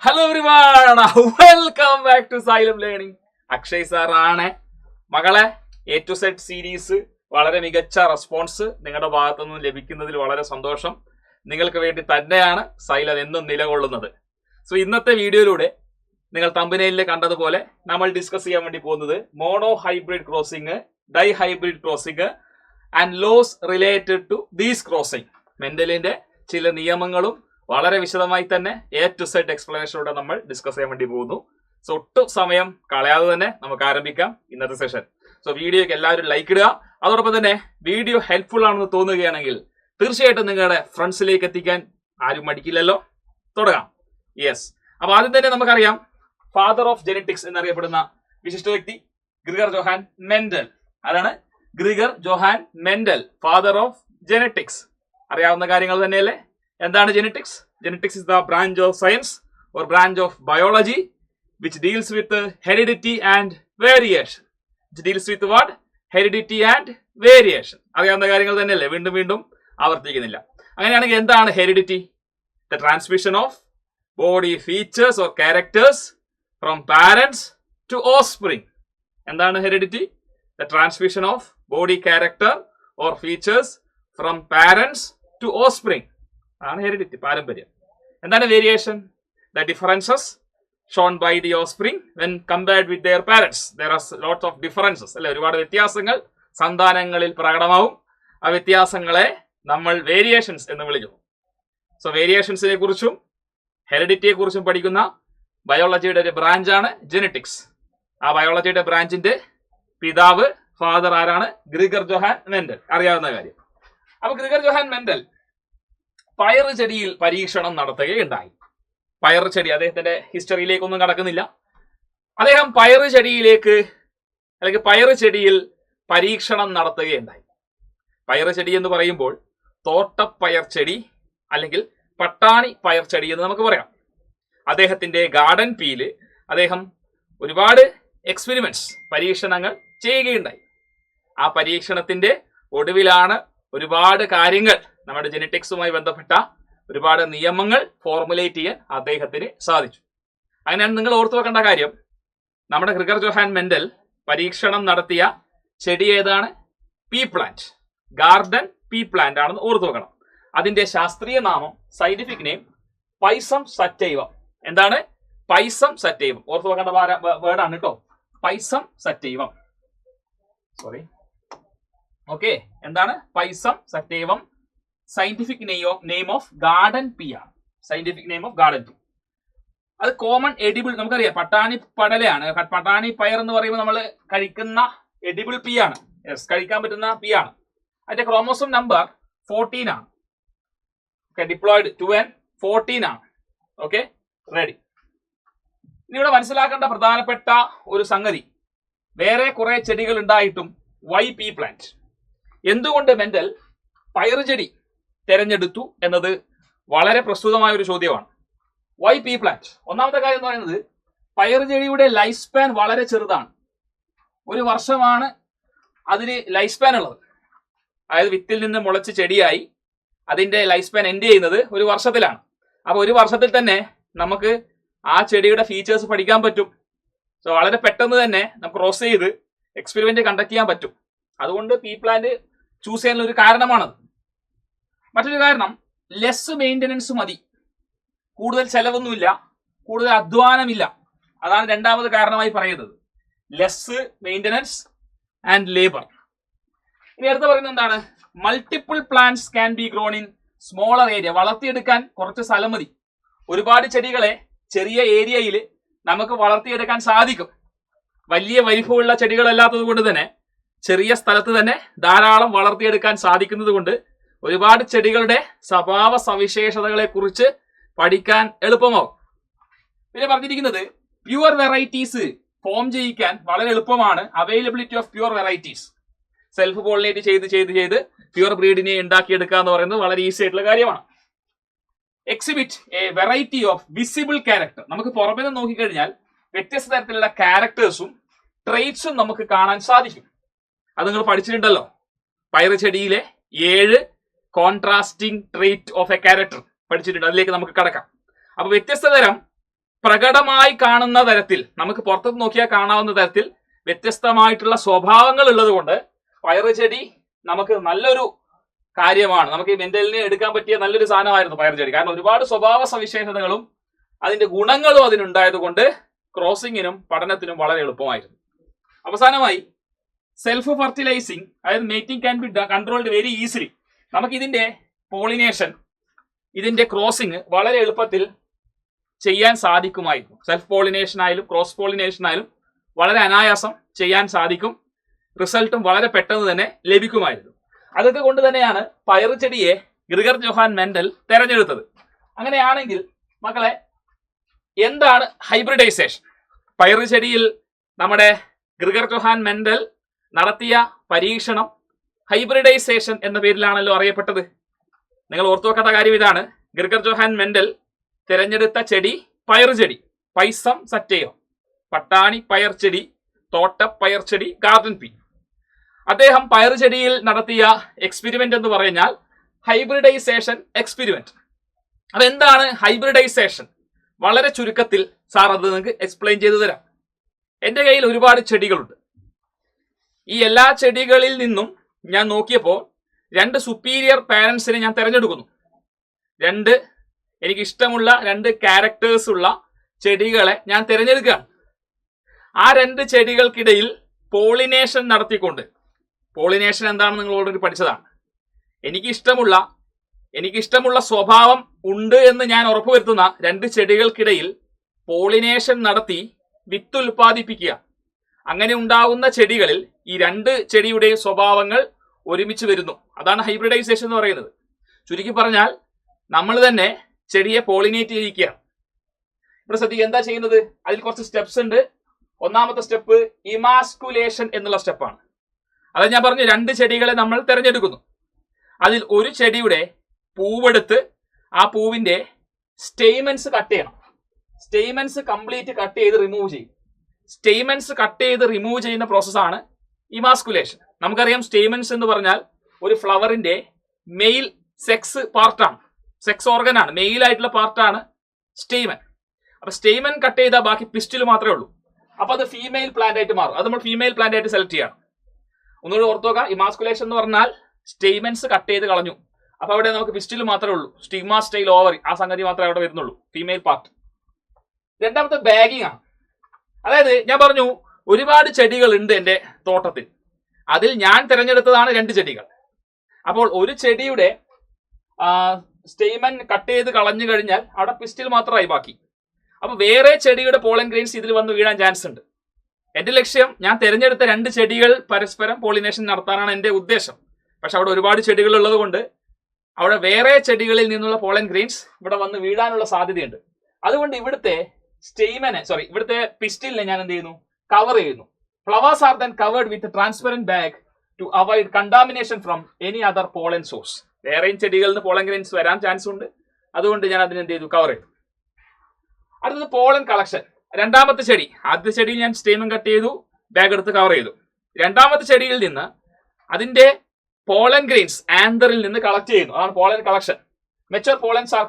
Hello everyone, welcome back to Xylem learning. Akshay sir ആണ്. മകളെ, A to Z series വളരെ മികച്ച റെസ്പോൺസ് നിങ്ങളുടെ ഭാഗത്തു നിന്ന് ലഭിക്കുന്നതിൽ വളരെ സന്തോഷം. നിങ്ങൾക്ക് വേണ്ടി തന്നെയാണ് സൈലം എന്നും നിലകൊള്ളുന്നത്. സോ ഇന്നത്തെ വീഡിയോയിലൂടെ നിങ്ങൾ തമ്പനയിലെ കണ്ടതുപോലെ നമ്മൾ ഡിസ്കസ് ചെയ്യാൻ വേണ്ടി പോകുന്നത് monohybrid crossing, dihybrid crossing and laws related to these crossing. മെന്റലിന്റെ ചില നിയമങ്ങളും വളരെ വിശദമായി തന്നെ എ ടു സെഡ് എക്സ്പ്ലനേഷനോടെ നമ്മൾ ഡിസ്കസ് ചെയ്യാൻ വേണ്ടി പോകുന്നു. സോ ഒട്ടും സമയം കളയാതെ തന്നെ നമുക്ക് ആരംഭിക്കാം ഇന്നത്തെ സെഷൻ. സോ വീഡിയോക്ക് എല്ലാവരും ലൈക്ക് ഇടുക. അതോടൊപ്പം തന്നെ വീഡിയോ ഹെൽപ്ഫുൾ ആണെന്ന് തോന്നുകയാണെങ്കിൽ തീർച്ചയായിട്ടും നിങ്ങളുടെ ഫ്രണ്ട്സിലേക്ക് എത്തിക്കാൻ ആരും മടിക്കില്ലല്ലോ. തുടങ്ങാം. യെസ്, അപ്പൊ ആദ്യം തന്നെ നമുക്കറിയാം, ഫാദർ ഓഫ് ജെനറ്റിക്സ് എന്നറിയപ്പെടുന്ന വിശിഷ്ട വ്യക്തി ഗ്രിഗർ ജോഹാൻ മെൻഡൽ. ആരാണ്? Gregor Johann Mendel, father of genetics. അറിയാവുന്ന കാര്യങ്ങൾ തന്നെയല്ലേ. എന്താണ് genetics? Genetics is the branch of science or branch of biology which deals with heredity and variation. It deals with what? Heredity and variation. അറിയാവുന്ന കാര്യങ്ങൾ തന്നെയല്ലേ, വീണ്ടും വീണ്ടും ആവർത്തിക്കുന്നില്ല. അങ്ങനെയാണെങ്കിൽ എന്താണ് heredity? The transmission of body features or characters from parents to offspring. എന്താണ് heredity? The transmission of body character or features from parents to offspring ആണ് ഹെറിഡിറ്റി, പാരമ്പര്യം. എന്താണ് variation? The differences shown by the offspring when compared with their parents. There are lots of differences. അല്ലെ, ഒരുപാട് വ്യത്യാസങ്ങൾ സന്താനങ്ങളിൽ പ്രകടമാവും. ആ വ്യത്യാസങ്ങളെ നമ്മൾ variations എന്ന് വിളിക്കുന്നു. സോ വേരിയേഷൻസിനെ കുറിച്ചും ഹെറിഡിറ്റിയെ കുറിച്ചും പഠിക്കുന്ന ബയോളജിയുടെ ഒരു ബ്രാഞ്ചാണ് ജെനറ്റിക്സ്. ആ ബയോളജിയുടെ ബ്രാഞ്ചിന്റെ പിതാവ്, ഫാദർ ആരാണ്? Gregor Johann Mendel. അറിയാവുന്ന കാര്യം. അപ്പൊ ഗ്രിഗർ ജോഹാൻ മെൻഡൽ പയറ് ചെടിയിൽ പരീക്ഷണം നടത്തുകയുണ്ടായി. പയറ് ചെടി, അദ്ദേഹത്തിന്റെ ഹിസ്റ്ററിയിലേക്കൊന്നും കടക്കുന്നില്ല. അദ്ദേഹം പയറ് ചെടിയിലേക്ക് അല്ലെങ്കിൽ പയറ് ചെടിയിൽ പരീക്ഷണം നടത്തുകയുണ്ടായി. പയറ് ചെടി എന്ന് പറയുമ്പോൾ തോട്ടപ്പയർ ചെടി അല്ലെങ്കിൽ പട്ടാണി പയർ ചെടി എന്ന് നമുക്ക് പറയാം. അദ്ദേഹത്തിന്റെ ഗാർഡൻ പീല് അദ്ദേഹം ഒരുപാട് എക്സ്പെരിമെന്റ്സ്, പരീക്ഷണങ്ങൾ ചെയ്യുകയുണ്ടായി. ആ പരീക്ഷണത്തിന്റെ ഒടുവിലാണ് ഒരുപാട് കാര്യങ്ങൾ, നമ്മുടെ ജെനറ്റിക്സുമായി ബന്ധപ്പെട്ട ഒരുപാട് നിയമങ്ങൾ ഫോർമുലേറ്റ് ചെയ്യാൻ അദ്ദേഹത്തിന് സാധിച്ചു. അങ്ങനെയാണ് നിങ്ങൾ ഓർത്തു വെക്കേണ്ട കാര്യം, നമ്മുടെ ഗ്രിഗർ ജോഹാൻ മെൻഡൽ പരീക്ഷണം നടത്തിയ ചെടി ഏതാണ്? P plant, garden P plant ആണെന്ന് ഓർത്തു വെക്കണം. അതിന്റെ ശാസ്ത്രീയ നാമം, സയന്റിഫിക് നെയിം പൈസം സറ്റൈവം. എന്താണ്? Pisum sativum. ഓർത്തു വെക്കേണ്ട വേർഡാണ് കേട്ടോ, പൈസം സറ്റൈവം. Sorry, okay. എന്താണ്? Pisum sativum. Scientific name of garden pea ആണ്. Scientific name of garden pea. അത് കോമൺ എഡിബിൾ, നമുക്കറിയാം പട്ടാണി പടലയാണ്. പട്ടാണി പയർ എന്ന് പറയുമ്പോൾ നമ്മൾ കഴിക്കുന്ന എഡിബിൾ പീ ആണ്. യെസ്, കഴിക്കാൻ പറ്റുന്ന പീ ആണ്. അതിന്റെ ക്രോമോസോം നമ്പർ 14 ആണ്. ഓക്കെ, ഡിപ്ലോയിഡ് 2n14 ആണ്. Okay, ready. ഇനി ഇവിടെ മനസ്സിലാക്കേണ്ട പ്രധാനപ്പെട്ട ഒരു സംഗതി, വേറെ കുറെ ചെടികൾ ഉണ്ടായിട്ടും വൈ പീ പ്ലാന്റ്? എന്തുകൊണ്ട് മെൻഡൽ പയറ് ചെടി തെരഞ്ഞെടുത്തു എന്നത് വളരെ പ്രസ്തുതമായ ഒരു ചോദ്യമാണ്. Why pea plant? ഒന്നാമത്തെ കാര്യം എന്ന് പറയുന്നത്, പയറ് ചെടിയുടെ ലൈഫ് സ്പാൻ വളരെ ചെറുതാണ്. 1 വർഷമാണ് അതിന് ലൈഫ് സ്പാൻ ഉള്ളത്. അതായത് വിത്തിൽ നിന്ന് മുളച്ച് ചെടിയായി അതിന്റെ ലൈഫ് സ്പാൻ എൻഡ് ചെയ്യുന്നത് 1 വർഷത്തിലാണ്. അപ്പൊ 1 വർഷത്തിൽ തന്നെ നമുക്ക് ആ ചെടിയുടെ ഫീച്ചേഴ്സ് പഠിക്കാൻ പറ്റും. സോ വളരെ പെട്ടെന്ന് തന്നെ നമുക്ക് ക്രോസ് ചെയ്ത് എക്സ്പെരിമെന്റ് കണ്ടക്ട് ചെയ്യാൻ പറ്റും. അതുകൊണ്ട് പീ പ്ലാന്റ് ചൂസ് ചെയ്യാനുള്ള ഒരു കാരണമാണത്. മറ്റൊരു കാരണം, ലെസ് മെയിൻ്റനൻസ് മതി, കൂടുതൽ ചെലവൊന്നുമില്ല, കൂടുതൽ അധ്വാനമില്ല. അതാണ് രണ്ടാമത് കാരണമായി പറയുന്നത്, ലെസ് മെയിൻ്റനൻസ് ആൻഡ് ലേബർ. ഇനി അടുത്ത് പറയുന്നത് എന്താണ്? Multiple plants can be grown in smaller area. വളർത്തിയെടുക്കാൻ കുറച്ച് സ്ഥലം മതി. ഒരുപാട് ചെടികളെ ചെറിയ ഏരിയയിൽ നമുക്ക് വളർത്തിയെടുക്കാൻ സാധിക്കും. വലിയ വലിപ്പമുള്ള ചെടികളല്ലാത്തത് കൊണ്ട് തന്നെ ചെറിയ സ്ഥലത്ത് തന്നെ ധാരാളം വളർത്തിയെടുക്കാൻ സാധിക്കുന്നത് കൊണ്ട് ഒരുപാട് ചെടികളുടെ സ്വഭാവ സവിശേഷതകളെ കുറിച്ച് പഠിക്കാൻ എളുപ്പമാവും. പിന്നെ പറഞ്ഞിരിക്കുന്നത്, പ്യുവർ വെറൈറ്റീസ് ഫോം ചെയ്യിക്കാൻ വളരെ എളുപ്പമാണ്. Availability of pure varieties. Self pollinate ചെയ്ത് പ്യുവർ ബ്രീഡിനെ ഉണ്ടാക്കിയെടുക്കുക എന്ന് പറയുന്നത് വളരെ ഈസി ആയിട്ടുള്ള കാര്യമാണ്. Exhibit A variety of visible character. നമുക്ക് പുറമെ നിന്ന് നോക്കിക്കഴിഞ്ഞാൽ വ്യത്യസ്ത തരത്തിലുള്ള ക്യാരക്ടേഴ്സും ട്രെയ്റ്റ്സും നമുക്ക് കാണാൻ സാധിക്കും. അത് നിങ്ങൾ പഠിച്ചിട്ടുണ്ടല്ലോ, പയറ് ചെടിയിലെ 7 contrasting trait of A character പഠിച്ചിട്ടുണ്ട്. അതിലേക്ക് നമുക്ക് കടക്കാം. അപ്പൊ വ്യത്യസ്ത തരം പ്രകടമായി കാണുന്ന തരത്തിൽ, നമുക്ക് പുറത്തുനിന്ന് നോക്കിയാൽ കാണാവുന്ന തരത്തിൽ വ്യത്യസ്തമായിട്ടുള്ള സ്വഭാവങ്ങൾ ഉള്ളത് കൊണ്ട് പയറുചെടി നമുക്ക് നല്ലൊരു കാര്യമാണ്. നമുക്ക് ഈ മെന്റലിന് എടുക്കാൻ പറ്റിയ നല്ലൊരു സാധനമായിരുന്നു പയറുചെടി. കാരണം ഒരുപാട് സ്വഭാവ സവിശേഷതകളും അതിന്റെ ഗുണങ്ങളും അതിനുണ്ടായത് കൊണ്ട് ക്രോസിങ്ങിനും പഠനത്തിനും വളരെ എളുപ്പമായിരുന്നു. അവസാനമായി സെൽഫ് ഫെർട്ടിലൈസിങ്, അതായത് mating can be controlled very easily. നമുക്ക് ഇതിന്റെ പോളിനേഷൻ, ഇതിന്റെ ക്രോസിങ് വളരെ എളുപ്പത്തിൽ ചെയ്യാൻ സാധിക്കുമായിരുന്നു. സെൽഫ് പോളിനേഷൻ ആയാലും ക്രോസ് പോളിനേഷൻ ആയാലും വളരെ അനായാസം ചെയ്യാൻ സാധിക്കും. റിസൾട്ടും വളരെ പെട്ടെന്ന് തന്നെ ലഭിക്കുമായിരുന്നു. അതൊക്കെ കൊണ്ട് തന്നെയാണ് പയറുചെടിയെ ഗ്രിഗർ ജോഹാൻ മെൻഡൽ തെരഞ്ഞെടുത്തത്. അങ്ങനെയാണെങ്കിൽ മക്കളെ, എന്താണ് ഹൈബ്രിഡൈസേഷൻ? പയറുചെടിയിൽ നമ്മുടെ ഗ്രിഗർ ജോഹാൻ മെൻഡൽ നടത്തിയ പരീക്ഷണം ഹൈബ്രിഡൈസേഷൻ എന്ന പേരിലാണല്ലോ അറിയപ്പെട്ടത്. നിങ്ങൾ ഓർത്തു വെക്കേണ്ട കാര്യം ഇതാണ്. ഗ്രിഗർ ജോഹാൻ മെൻഡൽ തിരഞ്ഞെടുത്ത ചെടി പയറുചെടി, പൈസം സറ്റയോ, പട്ടാണി പയർചെടി, തോട്ടപ്പയർചെടി, ഗാർഡൻ പീ. അദ്ദേഹം പയറുചെടിയിൽ നടത്തിയ എക്സ്പെരിമെന്റ് എന്ന് പറഞ്ഞാൽ ഹൈബ്രിഡൈസേഷൻ എക്സ്പെരിമെന്റ്. അതെന്താണ് ഹൈബ്രിഡൈസേഷൻ? വളരെ ചുരുക്കത്തിൽ സാർ അത് നിങ്ങൾക്ക് എക്സ്പ്ലെയിൻ ചെയ്തു തരാം. എൻ്റെ കയ്യിൽ ഒരുപാട് ചെടികളുണ്ട്. ഈ എല്ലാ ചെടികളിൽ നിന്നും ഞാൻ നോക്കിയപ്പോൾ 2 സുപ്പീരിയർ പാരൻസിനെ ഞാൻ തിരഞ്ഞെടുക്കുന്നു. എനിക്ക് ഇഷ്ടമുള്ള 2 ക്യാരക്ടേഴ്സ് ഉള്ള ചെടികളെ ഞാൻ തിരഞ്ഞെടുക്കുകയാണ്. ആ 2 ചെടികൾക്കിടയിൽ പോളിനേഷൻ നടത്തിക്കൊണ്ട്, പോളിനേഷൻ എന്താണെന്ന് നിങ്ങൾ ഓൾറെഡി പഠിച്ചതാണ്. എനിക്കിഷ്ടമുള്ള സ്വഭാവം ഉണ്ട് എന്ന് ഞാൻ ഉറപ്പുവരുത്തുന്ന 2 ചെടികൾക്കിടയിൽ പോളിനേഷൻ നടത്തി വിത്ത് ഉൽപ്പാദിപ്പിക്കുക. അങ്ങനെ ഉണ്ടാകുന്ന ചെടികളിൽ ഈ 2 ചെടിയുടെയും സ്വഭാവങ്ങൾ ഒരുമിച്ച് വരുന്നു. അതാണ് ഹൈബ്രിഡൈസേഷൻ എന്ന് പറയുന്നത്. ചുരുക്കി പറഞ്ഞാൽ നമ്മൾ തന്നെ ചെടിയെ പോളിനേറ്റ് ചെയ്യിക്കുകയാണ്. ഇവിടെ ശ്രദ്ധിക്കുക, എന്താ ചെയ്യുന്നത്? അതിൽ കുറച്ച് സ്റ്റെപ്സ് ഉണ്ട്. ഒന്നാമത്തെ സ്റ്റെപ്പ് ഇമാസ്കുലേഷൻ എന്നുള്ള സ്റ്റെപ്പാണ്. അത് ഞാൻ പറഞ്ഞു, 2 ചെടികളെ നമ്മൾ തിരഞ്ഞെടുക്കുന്നു. അതിൽ ഒരു ചെടിയുടെ പൂവെടുത്ത് ആ പൂവിന്റെ സ്റ്റെയ്മെൻസ് കട്ട് ചെയ്യണം. സ്റ്റെയ്മെൻസ് കംപ്ലീറ്റ് കട്ട് ചെയ്ത് റിമൂവ് ചെയ്യും. സ്റ്റെയ്മെൻസ് കട്ട് ചെയ്ത് റിമൂവ് ചെയ്യുന്ന പ്രോസസ്സാണ് ഇമാസ്കുലേഷൻ. നമുക്കറിയാം, സ്റ്റെയ്മെൻസ് എന്ന് പറഞ്ഞാൽ ഒരു ഫ്ലവറിന്റെ മെയിൽ സെക്സ് പാർട്ടാണ്, സെക്സ് ഓർഗനാണ്, മെയിൽ ആയിട്ടുള്ള പാർട്ടാണ് സ്റ്റെയ്മൻ. അപ്പൊ സ്റ്റെയ്മൻ കട്ട് ചെയ്താൽ ബാക്കി പിസ്റ്റിൽ മാത്രമേ ഉള്ളൂ. അപ്പൊ അത് ഫീമെയിൽ പ്ലാന്റ് ആയിട്ട് മാറും. അത് നമ്മൾ ഫീമെയിൽ പ്ലാന്റ് ആയിട്ട് സെലക്ട് ചെയ്യണം. ഒന്നുകൂടി ഓർത്ത് നോക്കാം, ഇമാസ്കുലേഷൻ എന്ന് പറഞ്ഞാൽ സ്റ്റെയ്മെൻസ് കട്ട് ചെയ്ത് കളഞ്ഞു. അപ്പൊ അവിടെ നമുക്ക് പിസ്റ്റിൽ മാത്രമേ ഉള്ളൂ, സ്റ്റിഗ്മ സ്റ്റൈൽ ഓവറി, ആ സംഗതി മാത്രമേ അവിടെ വരുന്നുള്ളൂ, ഫീമെയിൽ പാർട്ട്. രണ്ടാമത്തെ ബാഗിങ് ആണ്. അതായത് ഞാൻ പറഞ്ഞു, ഒരുപാട് ചെടികൾ ഉണ്ട് എൻ്റെ തോട്ടത്തിൽ. അതിൽ ഞാൻ തിരഞ്ഞെടുത്തതാണ് 2 ചെടികൾ. അപ്പോൾ ഒരു ചെടിയുടെ സ്റ്റെയ്മൻ കട്ട് ചെയ്ത് കളഞ്ഞു കഴിഞ്ഞാൽ അവിടെ പിസ്റ്റിൽ മാത്രമായി ബാക്കി. അപ്പൊ വേറെ ചെടിയുടെ പോളൻ ഗ്രെയിൻസ് ഇതിൽ വന്ന് വീഴാൻ ചാൻസ് ഉണ്ട്. എന്റെ ലക്ഷ്യം, ഞാൻ തിരഞ്ഞെടുത്ത 2 ചെടികൾ പരസ്പരം പോളിനേഷൻ നടത്താനാണ് എന്റെ ഉദ്ദേശം. പക്ഷെ അവിടെ ഒരുപാട് ചെടികൾ ഉള്ളത് കൊണ്ട് അവിടെ വേറെ ചെടികളിൽ നിന്നുള്ള പോളൻ ഗ്രെയിൻസ് ഇവിടെ വന്ന് വീഴാനുള്ള സാധ്യതയുണ്ട്. അതുകൊണ്ട് ഇവിടുത്തെ ഇവിടുത്തെ പിസ്റ്റിലിനെ ഞാൻ എന്ത് ചെയ്യുന്നു? കവർ ചെയ്യുന്നു. Flowers are then covered with transparent bag to avoid contamination from any other pollen source. വേറെയും ചെടികളിൽ നിന്ന് പോളൻ ഗ്രെയിൻസ് വരാൻ ചാൻസ് ഉണ്ട്. അതുകൊണ്ട് ഞാൻ അതിനെന്ത് ചെയ്തു? കവർ ചെയ്തു. അടുത്തത് പോളൻ കളക്ഷൻ. രണ്ടാമത്തെ ചെടി, ആദ്യത്തെ ചെടിയിൽ ഞാൻ സ്റ്റെയ്മൻ കട്ട് ചെയ്തു, ബാഗ് എടുത്ത് കവർ ചെയ്തു. രണ്ടാമത്തെ ചെടിയിൽ നിന്ന് അതിന്റെ പോളൻ ഗ്രെയിൻസ് ആന്തറിൽ നിന്ന് കളക്ട് ചെയ്യുന്നു. അതാണ് pollen collection. Mature pollens are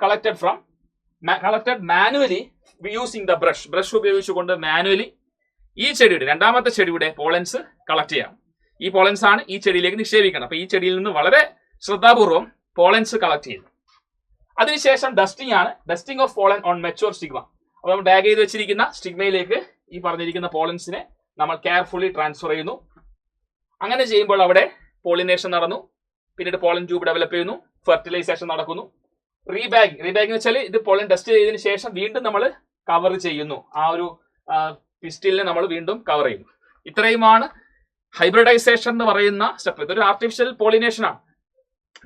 collected manually using the brush ഉപയോഗിച്ചുകൊണ്ട് മാനുവലി ഈ ചെടിയുടെ, രണ്ടാമത്തെ ചെടിയുടെ പോളൻസ് കളക്ട് ചെയ്യാം. ഈ പോളൻസ് ആണ് ഈ ചെടിയിലേക്ക് നിക്ഷേപിക്കണം. അപ്പൊ ഈ ചെടിയിൽ നിന്ന് വളരെ ശ്രദ്ധാപൂർവം പോളൻസ് കളക്ട് ചെയ്യുന്നു. അതിനുശേഷം ഡസ്റ്റിംഗ് ആണ്. Dusting of pollen on mature stigma. അപ്പൊ നമ്മൾ ബാഗ് ചെയ്ത് വെച്ചിരിക്കുന്ന സ്റ്റിഗ്മയിലേക്ക് ഈ പറഞ്ഞിരിക്കുന്ന പോളൻസിനെ നമ്മൾ കെയർഫുള്ളി ട്രാൻസ്ഫർ ചെയ്യുന്നു. അങ്ങനെ ചെയ്യുമ്പോൾ അവിടെ പോളിനേഷൻ നടന്നു. പിന്നീട് പോളൻ ട്യൂബ് ഡെവലപ്പ് ചെയ്യുന്നു, ഫെർട്ടിലൈസേഷൻ നടക്കുന്നു. റീബാഗിങ് എന്ന് വെച്ചാൽ ഇത് പോളൻ ടെസ്റ്റ് ചെയ്തതിനു ശേഷം വീണ്ടും നമ്മൾ കവർ ചെയ്യുന്നു. ആ ഒരു പിസ്റ്റിലിനെ നമ്മൾ വീണ്ടും കവർ ചെയ്യുന്നു. ഇത്രയുമാണ് ഹൈബ്രിഡൈസേഷൻ എന്ന് പറയുന്ന സ്റ്റെപ്പ്. ഇതൊരു ആർട്ടിഫിഷ്യൽ പോളിനേഷൻ ആണ്.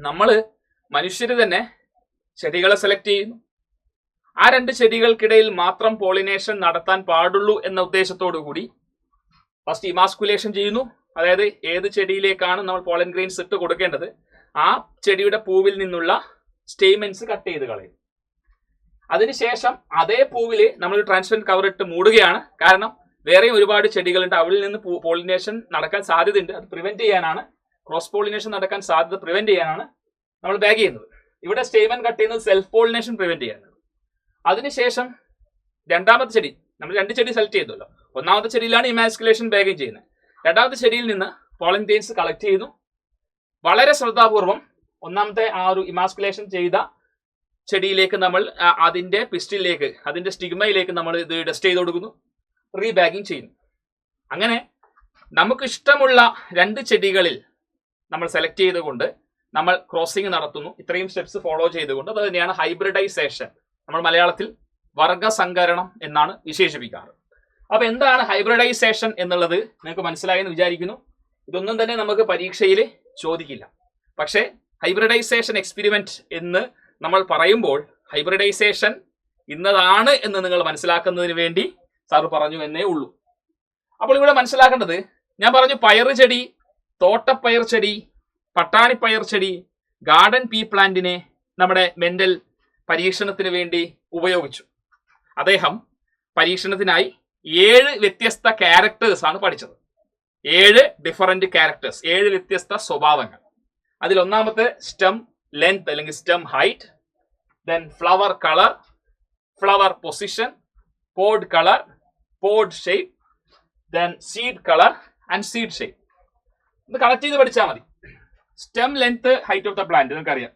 നമ്മൾ മനുഷ്യർ തന്നെ ചെടികളെ സെലക്ട് ചെയ്യുന്നു. ആ 2 ചെടികൾക്കിടയിൽ മാത്രം പോളിനേഷൻ നടത്താൻ പാടുള്ളൂ എന്ന ഉദ്ദേശത്തോടു കൂടി ഫസ്റ്റ് ഇമാസ്കുലേഷൻ ചെയ്യുന്നു. അതായത് ഏത് ചെടിയിലേക്കാണ് നമ്മൾ പോളൻ ഗ്രെയിൻസ് ഇട്ട് കൊടുക്കേണ്ടത്, ആ ചെടിയുടെ പൂവിൽ നിന്നുള്ള സ്റ്റെയ്മെൻസ് കട്ട് ചെയ്ത് കളയും. അതിനുശേഷം അതേ പൂവിൽ നമ്മൾ ട്രാൻസ്പെറന്റ് കവർ ഇട്ട് മൂടുകയാണ്. കാരണം വേറെയും ഒരുപാട് ചെടികളുണ്ട്, അവരിൽ നിന്ന് പോളിനേഷൻ നടക്കാൻ സാധ്യതയുണ്ട്. അത് പ്രിവെന്റ് ചെയ്യാനാണ്, ക്രോസ് പോളിനേഷൻ നടക്കാൻ സാധ്യത പ്രിവെന്റ് ചെയ്യാനാണ് നമ്മൾ ബാഗ് ചെയ്യുന്നത്. ഇവിടെ സ്റ്റെയ്മൻ കട്ട് ചെയ്യുന്നത് സെൽഫ് പോളിനേഷൻ പ്രിവെന്റ് ചെയ്യാനാണ്. അതിനുശേഷം രണ്ടാമത്തെ ചെടി, നമ്മൾ 2 ചെടി സെലക്ട് ചെയ്തല്ലോ. ഒന്നാമത്തെ ചെടിയിലാണ് ഇമാസ്കുലേഷൻ ബാഗിങ് ചെയ്യുന്നത്. രണ്ടാമത്തെ ചെടിയിൽ നിന്ന് പോളൻ ഗ്രെയിൻസ് കളക്ട് ചെയ്യുന്നു. വളരെ ശ്രദ്ധാപൂർവം ഒന്നാമത്തെ ആ ഒരു ഇമാസ്കുലേഷൻ ചെയ്ത ചെടിയിലേക്ക് നമ്മൾ അതിന്റെ പിസ്റ്റിലേക്ക്, അതിന്റെ സ്റ്റിഗ്മയിലേക്ക് നമ്മൾ ഇത് ഡസ്റ്റ് ചെയ്ത് കൊടുക്കുന്നു, റീബാഗിങ് ചെയ്യുന്നു. അങ്ങനെ നമുക്ക് ഇഷ്ടമുള്ള 2 ചെടികളിൽ നമ്മൾ സെലക്ട് ചെയ്തുകൊണ്ട് നമ്മൾ ക്രോസിംഗ് നടത്തുന്നു. ഇത്രയും സ്റ്റെപ്സ് ഫോളോ ചെയ്തുകൊണ്ട്, അത് തന്നെയാണ് ഹൈബ്രിഡൈസേഷൻ. നമ്മൾ മലയാളത്തിൽ വർഗസങ്കരണം എന്നാണ് വിശേഷിപ്പിക്കാറ്. അപ്പൊ എന്താണ് ഹൈബ്രിഡൈസേഷൻ എന്നുള്ളത് നിങ്ങൾക്ക് മനസ്സിലായി എന്ന് വിചാരിക്കുന്നു. ഇതൊന്നും തന്നെ നമുക്ക് പരീക്ഷയിൽ ചോദിക്കില്ല. പക്ഷേ ഹൈബ്രിഡൈസേഷൻ എക്സ്പെരിമെന്റ് എന്ന് നമ്മൾ പറയുമ്പോൾ ഹൈബ്രിഡൈസേഷൻ ഇന്നതാണ് എന്ന് നിങ്ങൾ മനസ്സിലാക്കുന്നതിന് വേണ്ടി സാറ് പറഞ്ഞു എന്നേ ഉള്ളൂ. അപ്പോൾ ഇവിടെ മനസ്സിലാക്കേണ്ടത്, ഞാൻ പറഞ്ഞു പയറ് ചെടി, തോട്ടപ്പയർ ചെടി, പട്ടാണിപ്പയർ ചെടി, ഗാർഡൻ പീ പ്ലാന്റിനെ നമ്മുടെ മെന്റൽ പരീക്ഷണത്തിന് വേണ്ടി ഉപയോഗിച്ചു. അദ്ദേഹം പരീക്ഷണത്തിനായി 7 വ്യത്യസ്ത ക്യാരക്ടേഴ്സ് ആണ് പഠിച്ചത്. 7 ഡിഫറൻറ്റ് ക്യാരക്ടേഴ്സ്, 7 വ്യത്യസ്ത സ്വഭാവങ്ങൾ. അതിൽ ഒന്നാമത്തെ സ്റ്റെം ലെങ്ത് അല്ലെങ്കിൽ stem height, then flower colour, flower position, pod colour, pod shape, then seed colour and seed shape. ഇത് കണക്ട് ചെയ്ത് പഠിച്ചാൽ മതി. Stem length, height of the plant നിങ്ങൾക്കറിയാം.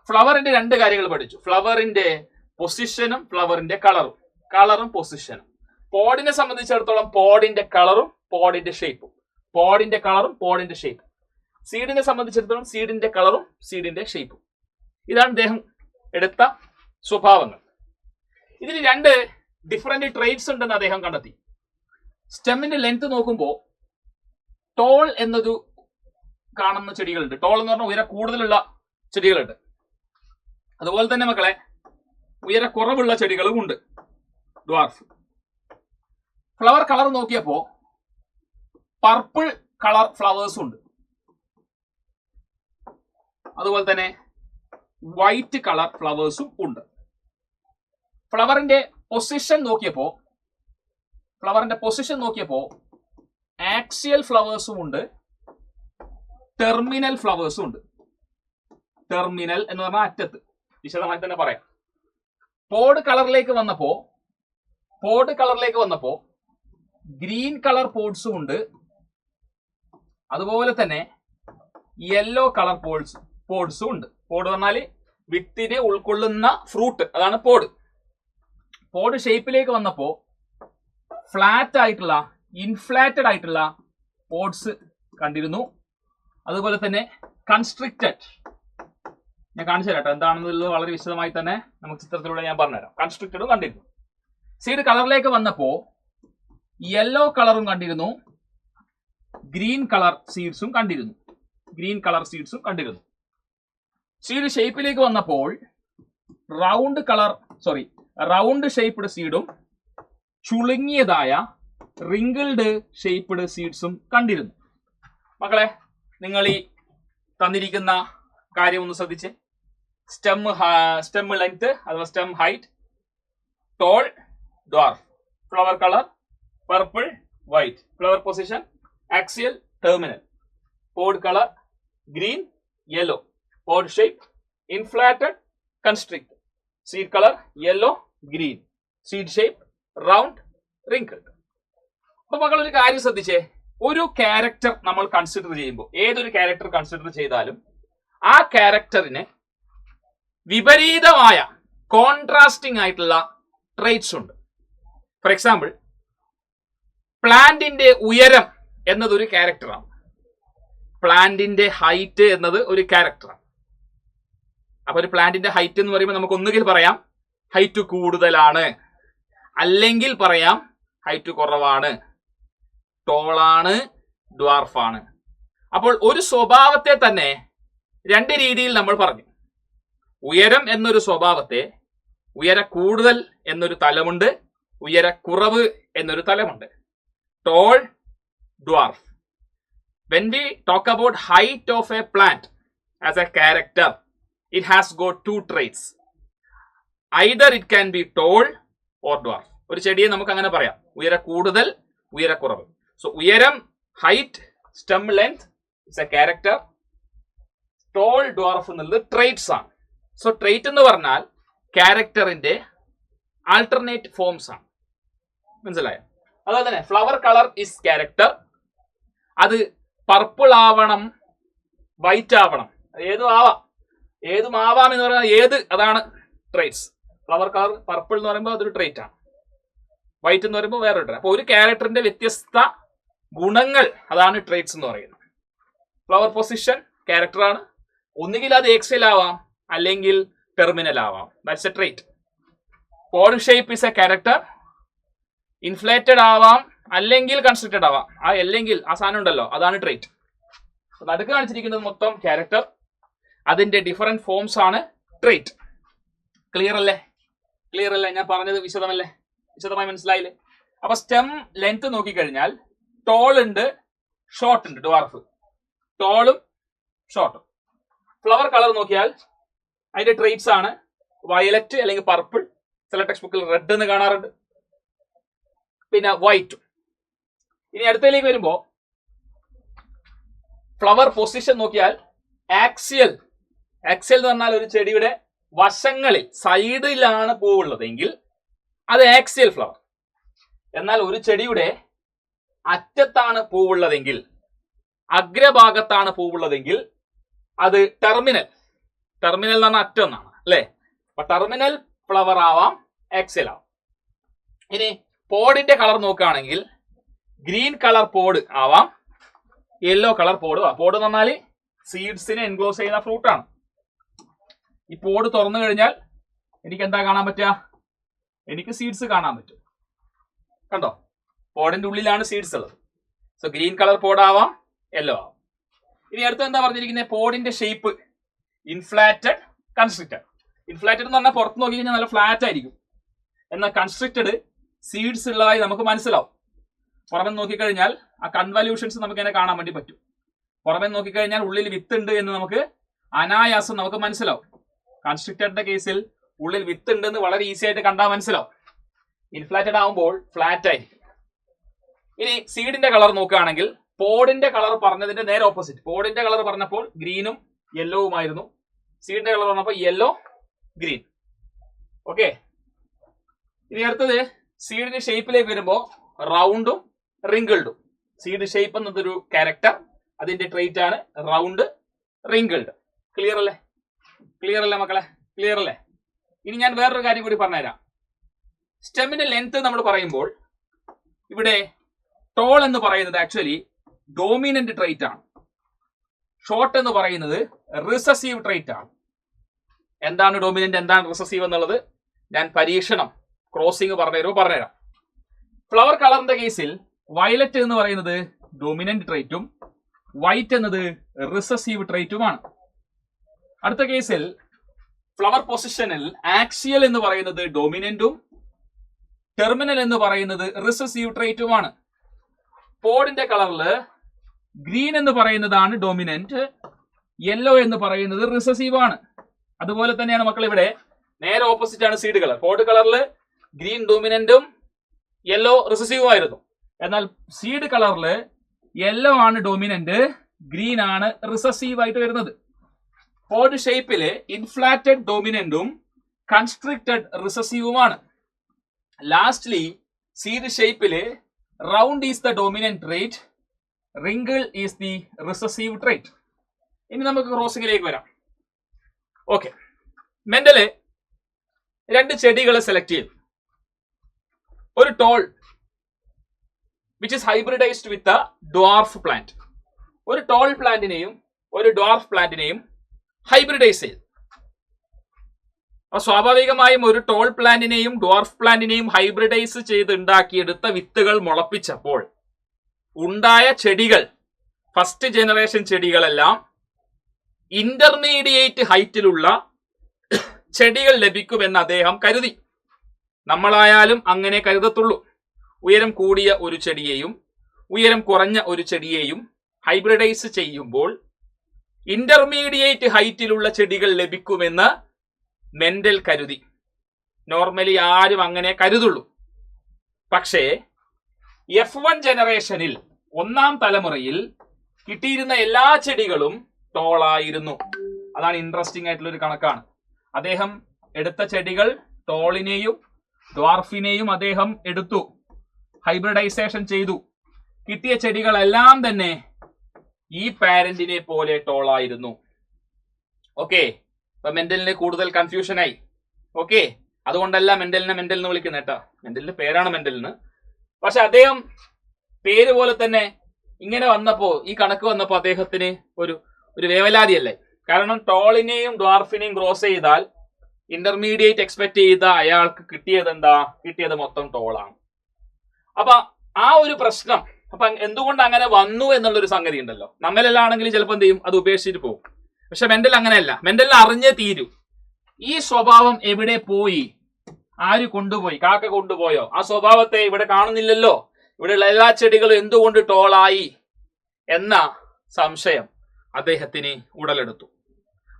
ഫ്ലവറിന്റെ 2 കാര്യങ്ങൾ പഠിച്ചു. ഫ്ലവറിന്റെ പൊസിഷനും ഫ്ലവറിന്റെ കളറും പൊസിഷനും. പോഡിനെ സംബന്ധിച്ചിടത്തോളം പോഡിന്റെ കളറും പോഡിന്റെ ഷേപ്പും, പോഡിന്റെ കളറും പോഡിന്റെ ഷേപ്പും. സീഡിനെ സംബന്ധിച്ചിടത്തോളം സീഡിന്റെ കളറും സീഡിന്റെ ഷേപ്പും. ഇതാണ് അദ്ദേഹം എടുത്ത സ്വഭാവങ്ങൾ. ഇതിന് 2 ഡിഫറെന്റ് ട്രേറ്റ്സ് ഉണ്ടെന്ന് അദ്ദേഹം കണ്ടെത്തി. സ്റ്റെമ്മിന്റെ ലെങ്ത് നോക്കുമ്പോൾ ടോൾ എന്നൊരു കാണുന്ന ചെടികളുണ്ട്. ടോൾ എന്ന് പറഞ്ഞാൽ ഉയരം കൂടുതലുള്ള ചെടികളുണ്ട്. അതുപോലെ തന്നെ മക്കളെ ഉയര കുറവുള്ള ചെടികളും ഉണ്ട്, ഡ്വാർഫ്. ഫ്ലവർ കളർ നോക്കിയപ്പോ പർപ്പിൾ കളർ ഫ്ലവേഴ്സും ഉണ്ട്. അതുപോലെ തന്നെ വൈറ്റ് കളർ ഫ്ലവേഴ്സും ഉണ്ട്. ഫ്ലവറിന്റെ പൊസിഷൻ നോക്കിയപ്പോ ആക്സിയൽ ഫ്ലവേഴ്സും ഉണ്ട്, ടെർമിനൽ ഫ്ലവേഴ്സും ഉണ്ട്. ടെർമിനൽ എന്ന് പറഞ്ഞാൽ അറ്റത്ത്, വിശദമായി തന്നെ പറയാം. പോഡ് കളറിലേക്ക് വന്നപ്പോ ഗ്രീൻ കളർ പോഡ്സും ഉണ്ട്. അതുപോലെ തന്നെ യെല്ലോ കളർ പോഡ്സും ഉണ്ട്. പോഡ് പറഞ്ഞാൽ വിത്തിനെ ഉൾക്കൊള്ളുന്ന ഫ്രൂട്ട്, അതാണ് പോഡ്. പോഡ് ഷേപ്പിലേക്ക് വന്നപ്പോ ഫ്ലാറ്റ് ആയിട്ടുള്ള, ഇൻഫ്ലാറ്റഡ് ആയിട്ടുള്ള പോഡ്സ് കണ്ടിരുന്നു. അതുപോലെ തന്നെ കൺസ്ട്രിക്റ്റഡ്, ഞാൻ കാണിച്ചു തരാം എന്താണെന്നുള്ളത് വളരെ വിശദമായി തന്നെ നമുക്ക് ചിത്രത്തിലൂടെ ഞാൻ പറഞ്ഞുതരാം. കൺസ്ട്രിക്റ്റഡും കണ്ടിരുന്നു. സീഡ് കളറിലേക്ക് വന്നപ്പോ യെല്ലോ കളറും കണ്ടിരുന്നു, ഗ്രീൻ കളർ സീഡ്സും കണ്ടിരുന്നു. സീഡ് ഷേപ്പിലേക്ക് വന്നപ്പോൾ റൗണ്ട് ഷേപ്പ്ഡ് സീഡും ചുളുങ്ങിയതായ റിങ്കിൾഡ് ഷേപ്പ്ഡ് സീഡ്സും കണ്ടിരുന്നു. മക്കളെ, നിങ്ങൾ ഈ തന്നിരിക്കുന്ന കാര്യം ഒന്ന് ശ്രദ്ധിച്ച്. സ്റ്റെം ലെങ്ത് അഥവാ stem height, tall, dwarf, flower colour purple, white, flower position axial, terminal, pod colour green, yellow, pod shape inflated, constricted, seed colour yellow, green, seed shape round, wrinkled. അപ്പൊ മക്കൾ ഒരു കാര്യം ശ്രദ്ധിച്ചേ. ഒരു ക്യാരക്ടർ നമ്മൾ consider ചെയ്യുമ്പോൾ, ഏതൊരു ക്യാരക്ടർ കൺസിഡർ ചെയ്താലും ആ ക്യാരക്ടറിന് വിപരീതമായ കോൺട്രാസ്റ്റിംഗ് ആയിട്ടുള്ള ട്രേറ്റ്സ് ഉണ്ട്. ഫോർ എക്സാമ്പിൾ, പ്ലാന്റിന്റെ ഉയരം എന്നതൊരു ക്യാരക്ടറാണ്, പ്ലാന്റിന്റെ ഹൈറ്റ് എന്നത് ഒരു ക്യാരക്ടറാണ്. അപ്പൊ ഒരു പ്ലാന്റിന്റെ ഹൈറ്റ് എന്ന് പറയുമ്പോൾ നമുക്ക് ഒന്നുകിൽ പറയാം ഹൈറ്റ് കൂടുതലാണ്, അല്ലെങ്കിൽ പറയാം ഹൈറ്റ് കുറവാണ്, ടോളാണ്, ഡ്വാർഫാണ്. അപ്പോൾ ഒരു സ്വഭാവത്തെ തന്നെ 2 രീതിയിൽ നമ്മൾ പറഞ്ഞു. ഉയരം എന്നൊരു സ്വഭാവത്തെ ഉയര കൂടുതൽ എന്നൊരു തലമുണ്ട്, ഉയര കുറവ് എന്നൊരു തലമുണ്ട്. Tall, dwarf. When we talk about height of a plant as a character, it has got 2 traits. Either it can be tall or dwarf. ഒരു ചെടിയെ നമുക്ക് അങ്ങനെ പറയാം, ഉയര കൂടുതൽ, ഉയര കുറവ്. സോ ഉയരം, height, stem length it's a character. Tall, dwarf എന്നുള്ളത് traits ആണ്. സോ ട്രേറ്റ് എന്ന് പറഞ്ഞാൽ ക്യാരക്ടറിന്റെ ആൾട്ടർനേറ്റ് ഫോംസ് ആണ്. മനസ്സിലായോ? അതുപോലെ തന്നെ ഫ്ലവർ കളർ ഇസ് ക്യാരക്ടർ. അത് പർപ്പിൾ ആവണം, വൈറ്റ് ആവണം, ഏതും ആവാം എന്ന് പറയുന്നത് ഏത്, അതാണ് ട്രേറ്റ്സ്. ഫ്ലവർ കളർ പർപ്പിൾ എന്ന് പറയുമ്പോൾ അതൊരു ട്രേറ്റ് ആണ്, വൈറ്റ് എന്ന് പറയുമ്പോൾ വേറൊരു ട്രേറ്റ്. അപ്പൊ ഒരു ക്യാരക്ടറിന്റെ വ്യത്യസ്ത ഗുണങ്ങൾ, അതാണ് ട്രേറ്റ്സ് എന്ന് പറയുന്നത്. ഫ്ലവർ പൊസിഷൻ ക്യാരക്ടറാണ്. ഒന്നുകിൽ അത് എക്സൽ ആവാം, അല്ലെങ്കിൽ ടെർമിനൽ ആവാം. That's A trait. Pod shape is A character. Inflated ആവാം, അല്ലെങ്കിൽ കൺസ്ട്രക്റ്റഡ് ആവാം. അല്ലെങ്കിൽ ആ സാധനം ഉണ്ടല്ലോ, അതാണ് ട്രേറ്റ്. നടുക്ക് കാണിച്ചിരിക്കുന്നത് മൊത്തം ക്യാരക്ടർ, അതിന്റെ ഡിഫറെന്റ് ഫോംസ് ആണ് ട്രേറ്റ്. ക്ലിയർ അല്ലേ? ഞാൻ പറഞ്ഞത് വിശദമായി മനസ്സിലായില്ലേ? അപ്പൊ സ്റ്റെം ലെങ്ത് നോക്കിക്കഴിഞ്ഞാൽ ടോൾ ഉണ്ട്, ഷോർട്ട് ഉണ്ട്, ഡ്വാർഫ്. ടോളും ഷോർട്ടും. ഫ്ലവർ കളർ നോക്കിയാൽ അതിന്റെ ട്രേറ്റ്സ് ആണ് വയലറ്റ് അല്ലെങ്കിൽ പർപ്പിൾ, ചില ടെക്സ്റ്റ് ബുക്കിൽ റെഡ് എന്ന് കാണാറുണ്ട്, പിന്നെ വൈറ്റും. ഇനി അടുത്തതിലേക്ക് വരുമ്പോ ഫ്ലവർ പൊസിഷൻ നോക്കിയാൽ ആക്സിയൽ എന്ന് പറഞ്ഞാൽ ഒരു ചെടിയുടെ വശങ്ങളിൽ, സൈഡിലാണ് പൂവുള്ളതെങ്കിൽ അത് ആക്സിയൽ ഫ്ലവർ. എന്നാൽ ഒരു ചെടിയുടെ അറ്റത്താണ് പൂവുള്ളതെങ്കിൽ, അഗ്രഭാഗത്താണ് പൂവുള്ളതെങ്കിൽ അത് ടെർമിനൽ എന്ന് പറഞ്ഞാൽ അറ്റം എന്നാണ് അല്ലെ? അപ്പൊ ടെർമിനൽ ഫ്ലവർ ആവാം, ആക്സിയൽ ആവാം. ഇനി പോഡിന്റെ കളർ നോക്കുകയാണെങ്കിൽ ഗ്രീൻ കളർ പോഡ് ആവാം, യെല്ലോ കളർ പോഡ് ആവാം. പോഡ് എന്ന് പറഞ്ഞാൽ സീഡ്സിനെ എൻക്ലോസ് ചെയ്യുന്ന ഫ്രൂട്ട് ആണ്. ഈ പോഡ് തുറന്നു കഴിഞ്ഞാൽ എനിക്ക് എന്താ കാണാൻ പറ്റുക? എനിക്ക് സീഡ്സ് കാണാൻ പറ്റും. കണ്ടോ? പോഡിന്റെ ഉള്ളിലാണ് സീഡ്സ് ഉള്ളത്. സോ ഗ്രീൻ കളർ പോഡ് ആവാം, യെല്ലോ ആവാം. ഇനി അടുത്ത് എന്താ പറഞ്ഞിരിക്കുന്നത്? പോഡിന്റെ ഷേപ്പ് ഇൻഫ്ലാറ്റഡ്, കൺസ്ട്രിക്റ്റഡ്. ഇൻഫ്ലാറ്റഡ് എന്ന് പറഞ്ഞാൽ പുറത്ത് നോക്കി കഴിഞ്ഞാൽ നല്ല ഫ്ലാറ്റ് ആയിരിക്കും. എന്നാൽ കൺസ്ട്രിക്റ്റഡ് സീഡ്സ് ഉള്ളതായി നമുക്ക് മനസ്സിലാവും. പുറമെ നോക്കിക്കഴിഞ്ഞാൽ ആ കൺവല്യൂഷൻസ് നമുക്ക് ഇങ്ങനെ കാണാൻ വേണ്ടി പറ്റും. പുറമെ നോക്കിക്കഴിഞ്ഞാൽ ഉള്ളിൽ വിത്ത് ഉണ്ട് എന്ന് നമുക്ക് അനായാസം നമുക്ക് മനസ്സിലാവും. കൺസ്ട്രിക്റ്റഡിന്റെ കേസിൽ ഉള്ളിൽ വിത്ത് ഉണ്ടെന്ന് വളരെ ഈസി ആയിട്ട് കണ്ടാൽ മനസ്സിലാവും. ഇൻഫ്ലാറ്റഡ് ആവുമ്പോൾ ഫ്ലാറ്റ് ആയിരിക്കും. ഇനി സീഡിന്റെ കളർ നോക്കുകയാണെങ്കിൽ പോഡിന്റെ കളർ പറഞ്ഞതിന്റെ നേരെ ഓപ്പോസിറ്റ്. പോഡിന്റെ കളർ പറഞ്ഞപ്പോൾ ഗ്രീനും യെല്ലോവുമായിരുന്നു. സീഡിന്റെ കളർ പറഞ്ഞപ്പോൾ യെല്ലോ, ഗ്രീൻ. ഓക്കെ. ഇനി അടുത്തത് സീഡിന്റെ ഷേപ്പിലേക്ക് വരുമ്പോൾ റൗണ്ടും റിങ്കിൾഡും. സീഡ് ഷേപ്പ് എന്നതൊരു ക്യാരക്ടർ, അതിന്റെ ട്രേറ്റ് ആണ് റൗണ്ട്, റിങ്കിൾഡ്. ക്ലിയർ അല്ലേ മക്കളെ? ക്ലിയർ അല്ലേ? ഇനി ഞാൻ വേറൊരു കാര്യം കൂടി പറഞ്ഞുതരാം. സ്റ്റെമ്മിന്റെ ലെങ്ത് നമ്മൾ പറയുമ്പോൾ ഇവിടെ ടോൾ എന്ന് പറയുന്നത് ആക്ച്വലി ഡോമിനന്റ് ട്രേറ്റ് ആണ്. ഷോർട്ട് എന്ന് പറയുന്നത് റിസസീവ് ട്രേറ്റ് ആണ്. എന്താണ് ഡോമിനന്റ്, എന്താണ് റിസസീവ് എന്നുള്ളത് ഞാൻ പരീക്ഷണം ക്രോസിംഗ് പറഞ്ഞുതരാം. ഫ്ലവർ കളറിന്റെ കേസിൽ വയലറ്റ് എന്ന് പറയുന്നത് ഡോമിനന്റ് ട്രേറ്റും വൈറ്റ് എന്നത് റിസസീവ് ട്രേറ്റുമാണ്. അടുത്ത കേസിൽ ഫ്ലവർ പൊസിഷനിൽ ആക്സിയൽ എന്ന് പറയുന്നത് ഡോമിനന്റും ടെർമിനൽ എന്ന് പറയുന്നത് റിസസീവ് ട്രേറ്റുമാണ്. പോഡിന്റെ കളറില് ഗ്രീൻ എന്ന് പറയുന്നതാണ് ഡോമിനന്റ്, യെല്ലോ എന്ന് പറയുന്നത് റിസസീവ് ആണ്. അതുപോലെ തന്നെയാണ് മക്കൾ ഇവിടെ നേരെ ഓപ്പോസിറ്റ് ആണ് സീഡ് കളർ. പോഡ് കളറിൽ ഗ്രീൻ ഡോമിനന്റും യെല്ലോ റിസസീവും ആയിരുന്നു. എന്നാൽ സീഡ് കളറിൽ യെല്ലോ ആണ് ഡോമിനന്റ്, ഗ്രീൻ ആണ് റിസസീവ് ആയിട്ട് വരുന്നത്. പോഡ് ഷേപ്പില് ഇൻഫ്ലാറ്റഡ് ഡോമിനന്റും കൺസ്ട്രിക്റ്റഡ് റിസസീവുമാണ്. ലാസ്റ്റ്ലി സീഡ് ഷേപ്പില് round is the dominant trait, wrinkle is the recessive trait. ഇനി നമുക്ക് ക്രോസിംഗിലേക്ക് വരാം. ഓക്കെ. മെൻഡല് രണ്ട് ചെടികളെ സെലക്ട് ചെയ്തു. ഒരു tall which is hybridized with a dwarf plant. ഒരു ടോൾ പ്ലാന്റിനെയും ഒരു ഡ്വാർഫ് പ്ലാന്റിനെയും ഹൈബ്രിഡൈസ് ചെയ്തു. അപ്പൊ സ്വാഭാവികമായും ഒരു ടോൾ പ്ലാന്റിനെയും ഡ്വാർഫ് പ്ലാന്റിനെയും ഹൈബ്രിഡൈസ് ചെയ്ത് ഉണ്ടാക്കിയെടുത്ത വിത്തുകൾ മുളപ്പിച്ചപ്പോൾ ഉണ്ടായ ചെടികൾ, ഫസ്റ്റ് ജനറേഷൻ ചെടികളെല്ലാം ഇന്റർമീഡിയറ്റ് ഹൈറ്റിലുള്ള ചെടികൾ ലഭിക്കുമെന്ന് അദ്ദേഹം കരുതി. നമ്മളായാലും അങ്ങനെ കരുതത്തുള്ളൂ. ഉയരം കൂടിയ ഒരു ചെടിയെയും ഉയരം കുറഞ്ഞ ഒരു ചെടിയെയും ഹൈബ്രിഡൈസ് ചെയ്യുമ്പോൾ ഇന്റർമീഡിയറ്റ് ഹൈറ്റിലുള്ള ചെടികൾ ലഭിക്കുമെന്ന് മെൻഡൽ കരുതി. നോർമലി ആരും അങ്ങനെ കരുതുള്ളൂ. പക്ഷേ F1 ജനറേഷനിൽ, ഒന്നാം തലമുറയിൽ കിട്ടിയിരുന്ന എല്ലാ ചെടികളും ടോളായിരുന്നു. അതാണ് ഇൻട്രസ്റ്റിംഗ് ആയിട്ടുള്ള ഒരു കണക്കാണ്. അദ്ദേഹം എടുത്ത ചെടികൾ ടോളിനെയും ഡ്വാർഫിനെയും അദ്ദേഹം എടുത്തു, ഹൈബ്രിഡൈസേഷൻ ചെയ്തു. കിട്ടിയ ചെടികളെല്ലാം തന്നെ ഈ പാരന്റിനെ പോലെ ടോളായിരുന്നു. ഓക്കെ, അപ്പൊ മെന്റലിന് കൂടുതൽ കൺഫ്യൂഷനായി. ഓക്കെ, അതുകൊണ്ടല്ല മെന്റലിനെ മെന്റൽ എന്ന് വിളിക്കുന്നത് കേട്ടോ. മെന്റലിന്റെ പേരാണ് മെന്റലിന്. പക്ഷെ അദ്ദേഹം പേര് പോലെ തന്നെ ഇങ്ങനെ വന്നപ്പോ, ഈ കണക്ക് വന്നപ്പോ അദ്ദേഹത്തിന് ഒരു വേവലാതിയല്ലേ. കാരണം ടോളിനെയും ഡ്വാർഫിനെയും ക്രോസ് ചെയ്താൽ ഇന്റർമീഡിയറ്റ് എക്സ്പെക്ട് ചെയ്ത അയാൾക്ക് കിട്ടിയത് എന്താ? കിട്ടിയത് മൊത്തം ടോളാണ്. അപ്പൊ ആ ഒരു പ്രശ്നം, അപ്പൊ എന്തുകൊണ്ട് അങ്ങനെ വന്നു എന്നുള്ളൊരു സംഗതി ഉണ്ടല്ലോ. നമ്മലെല്ലാം ആണെങ്കിൽ ചിലപ്പോൾ എന്ത് ചെയ്യും, അത് ഉപേക്ഷിച്ചിട്ട് പോകും. പക്ഷെ മെന്റൽ അങ്ങനെയല്ല. മെന്റലിന് അറിഞ്ഞേ തീരൂ. ഈ സ്വഭാവം എവിടെ പോയി? ആര് കൊണ്ടുപോയി? കാക്ക കൊണ്ടുപോയോ? ആ സ്വഭാവത്തെ ഇവിടെ കാണുന്നില്ലല്ലോ. ഇവിടെയുള്ള എല്ലാ ചെടികളും എന്തുകൊണ്ട് ടോളായി എന്ന സംശയം അദ്ദേഹത്തിന് ഉടലെടുത്തു.